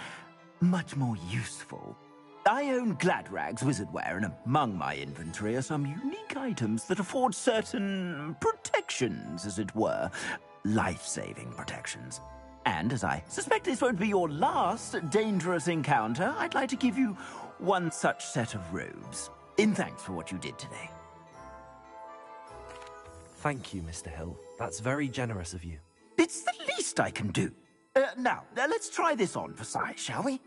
much more useful. I own Gladrag's wizardware, and among my inventory are some unique items that afford certain protections, as it were. Life-saving protections. And as I suspect this won't be your last dangerous encounter, I'd like to give you one such set of robes, in thanks for what you did today. Thank you, Mr. Hill. That's very generous of you. It's the least I can do. Now, let's try this on for size, shall we?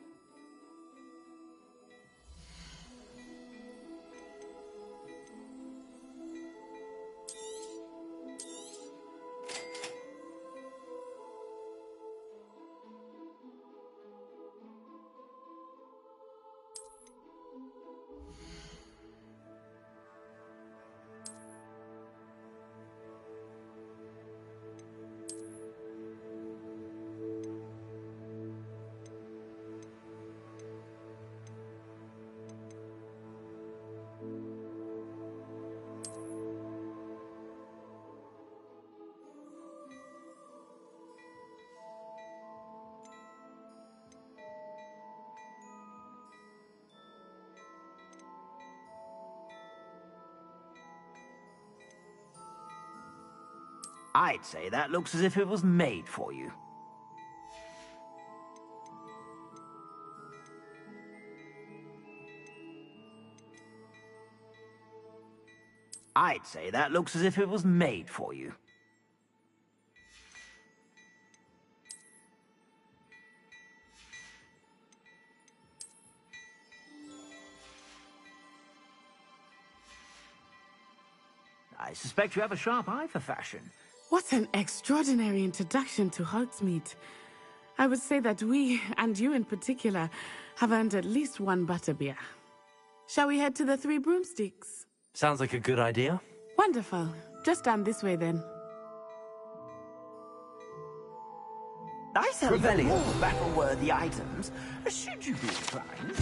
I'd say that looks as if it was made for you. I'd say that looks as if it was made for you. I suspect you have a sharp eye for fashion. What an extraordinary introduction to Hogsmeade. I would say that we, and you in particular, have earned at least one butterbeer. Shall we head to the Three Broomsticks? Sounds like a good idea. Wonderful. Just down this way then. I sell more battle-worthy items, should you be inclined.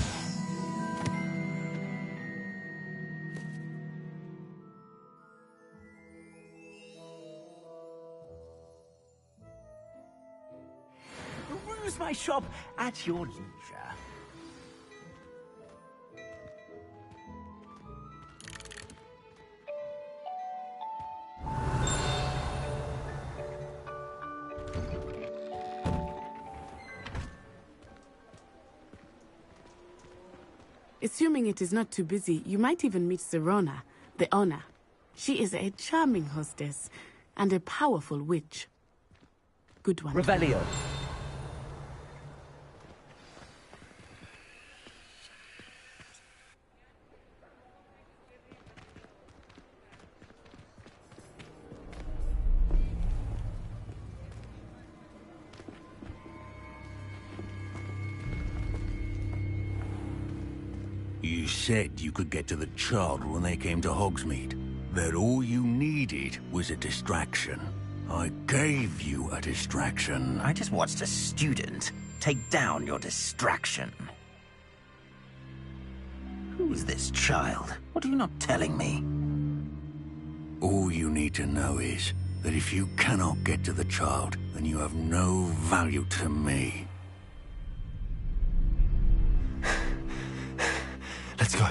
Peruse my shop at your leisure. Assuming it is not too busy, you might even meet Sirona, the owner. She is a charming hostess and a powerful witch. Good one. Revelio. You said you could get to the child when they came to Hogsmeade. That all you needed was a distraction. I gave you a distraction. I just watched a student take down your distraction. Who is this child? What are you not telling me? All you need to know is that if you cannot get to the child, then you have no value to me. Let's go.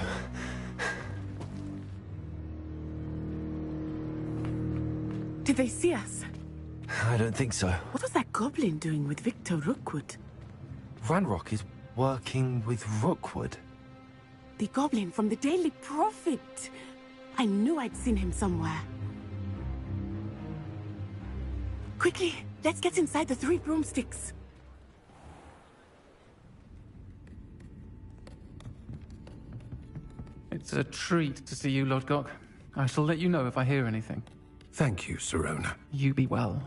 Did they see us? I don't think so. What was that goblin doing with Victor Rookwood? Ranrock is working with Rookwood. The goblin from the Daily Prophet. I knew I'd seen him somewhere. Quickly, let's get inside the Three Broomsticks. It's a treat to see you, Lodgok. I shall let you know if I hear anything. Thank you, Sirona. You be well.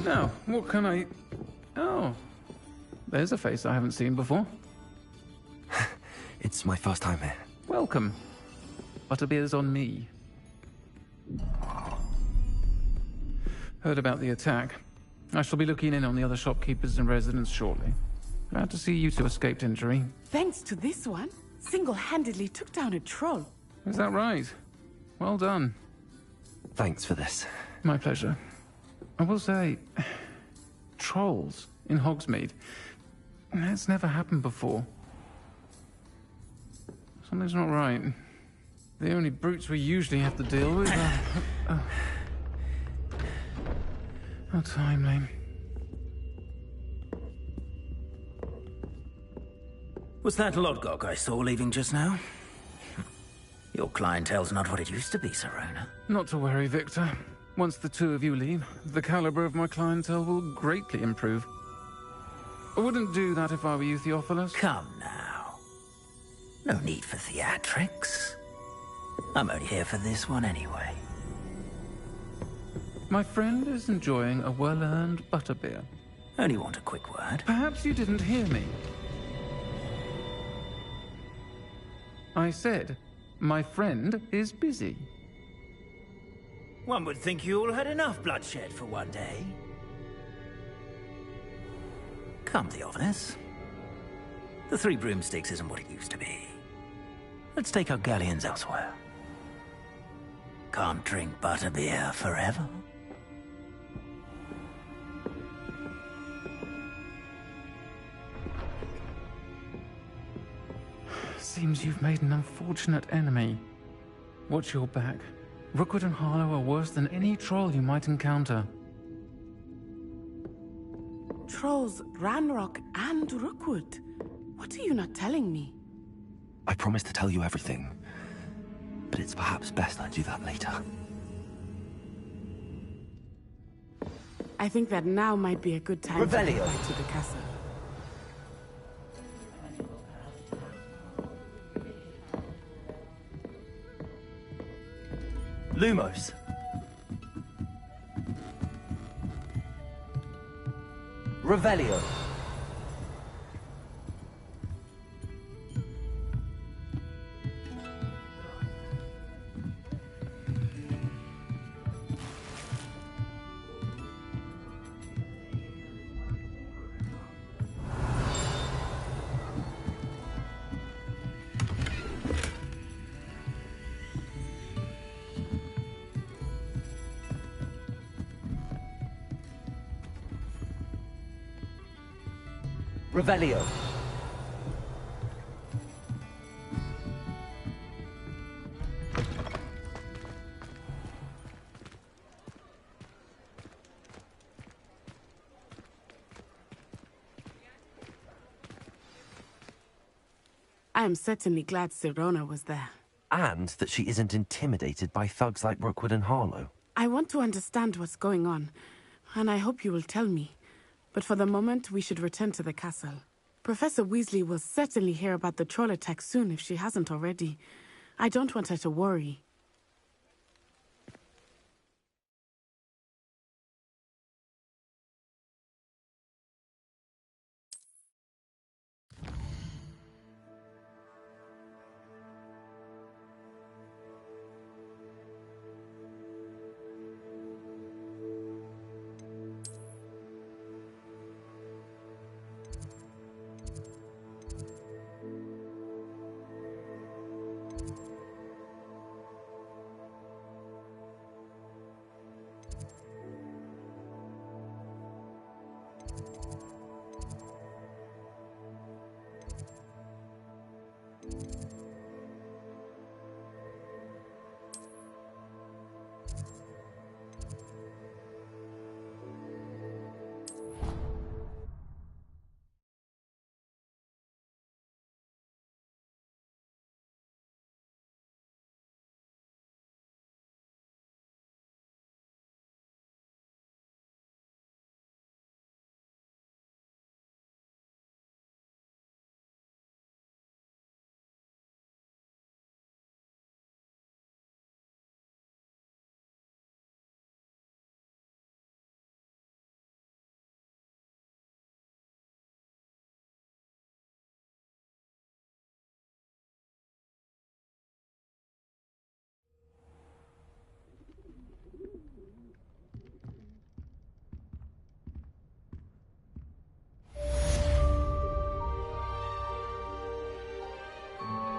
Now, what can I... Oh, there's a face I haven't seen before. It's my first time here. Welcome. Butterbeer's on me. Heard about the attack. I shall be looking in on the other shopkeepers and residents shortly. Glad to see you two escaped injury. Thanks to this one, single-handedly took down a troll. Is that right? Well done. Thanks for this. My pleasure. I will say, trolls in Hogsmeade. That's never happened before. Something's not right. The only brutes we usually have to deal with are... How timely. Was that Lodgok I saw leaving just now? Your clientele's not what it used to be, Sirona. Not to worry, Victor. Once the two of you leave, the caliber of my clientele will greatly improve. I wouldn't do that if I were you, Theophilus. Come now. No need for theatrics. I'm only here for this one anyway. My friend is enjoying a well-earned butterbeer. Only want a quick word. Perhaps you didn't hear me. I said, my friend is busy. One would think you all had enough bloodshed for one day. Come, Theophilus. The Three Broomsticks isn't what it used to be. Let's take our galleons elsewhere. Can't drink butterbeer forever. Seems you've made an unfortunate enemy. Watch your back. Rookwood and Harlow are worse than any troll you might encounter. Trolls, Ranrock, and Rookwood. What are you not telling me? I promised to tell you everything, but it's perhaps best I do that later. I think that now might be a good time to get back to the castle. Lumos. Revelio. Revelio. I am certainly glad Sirona was there. And that she isn't intimidated by thugs like Rookwood and Harlow. I want to understand what's going on, and I hope you will tell me. But for the moment, we should return to the castle. Professor Weasley will certainly hear about the troll attack soon if she hasn't already. I don't want her to worry.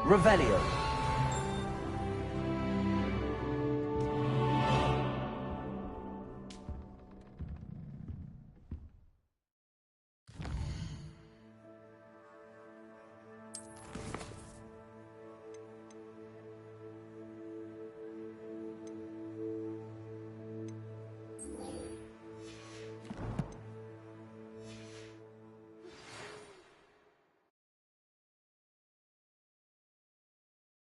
Revelio.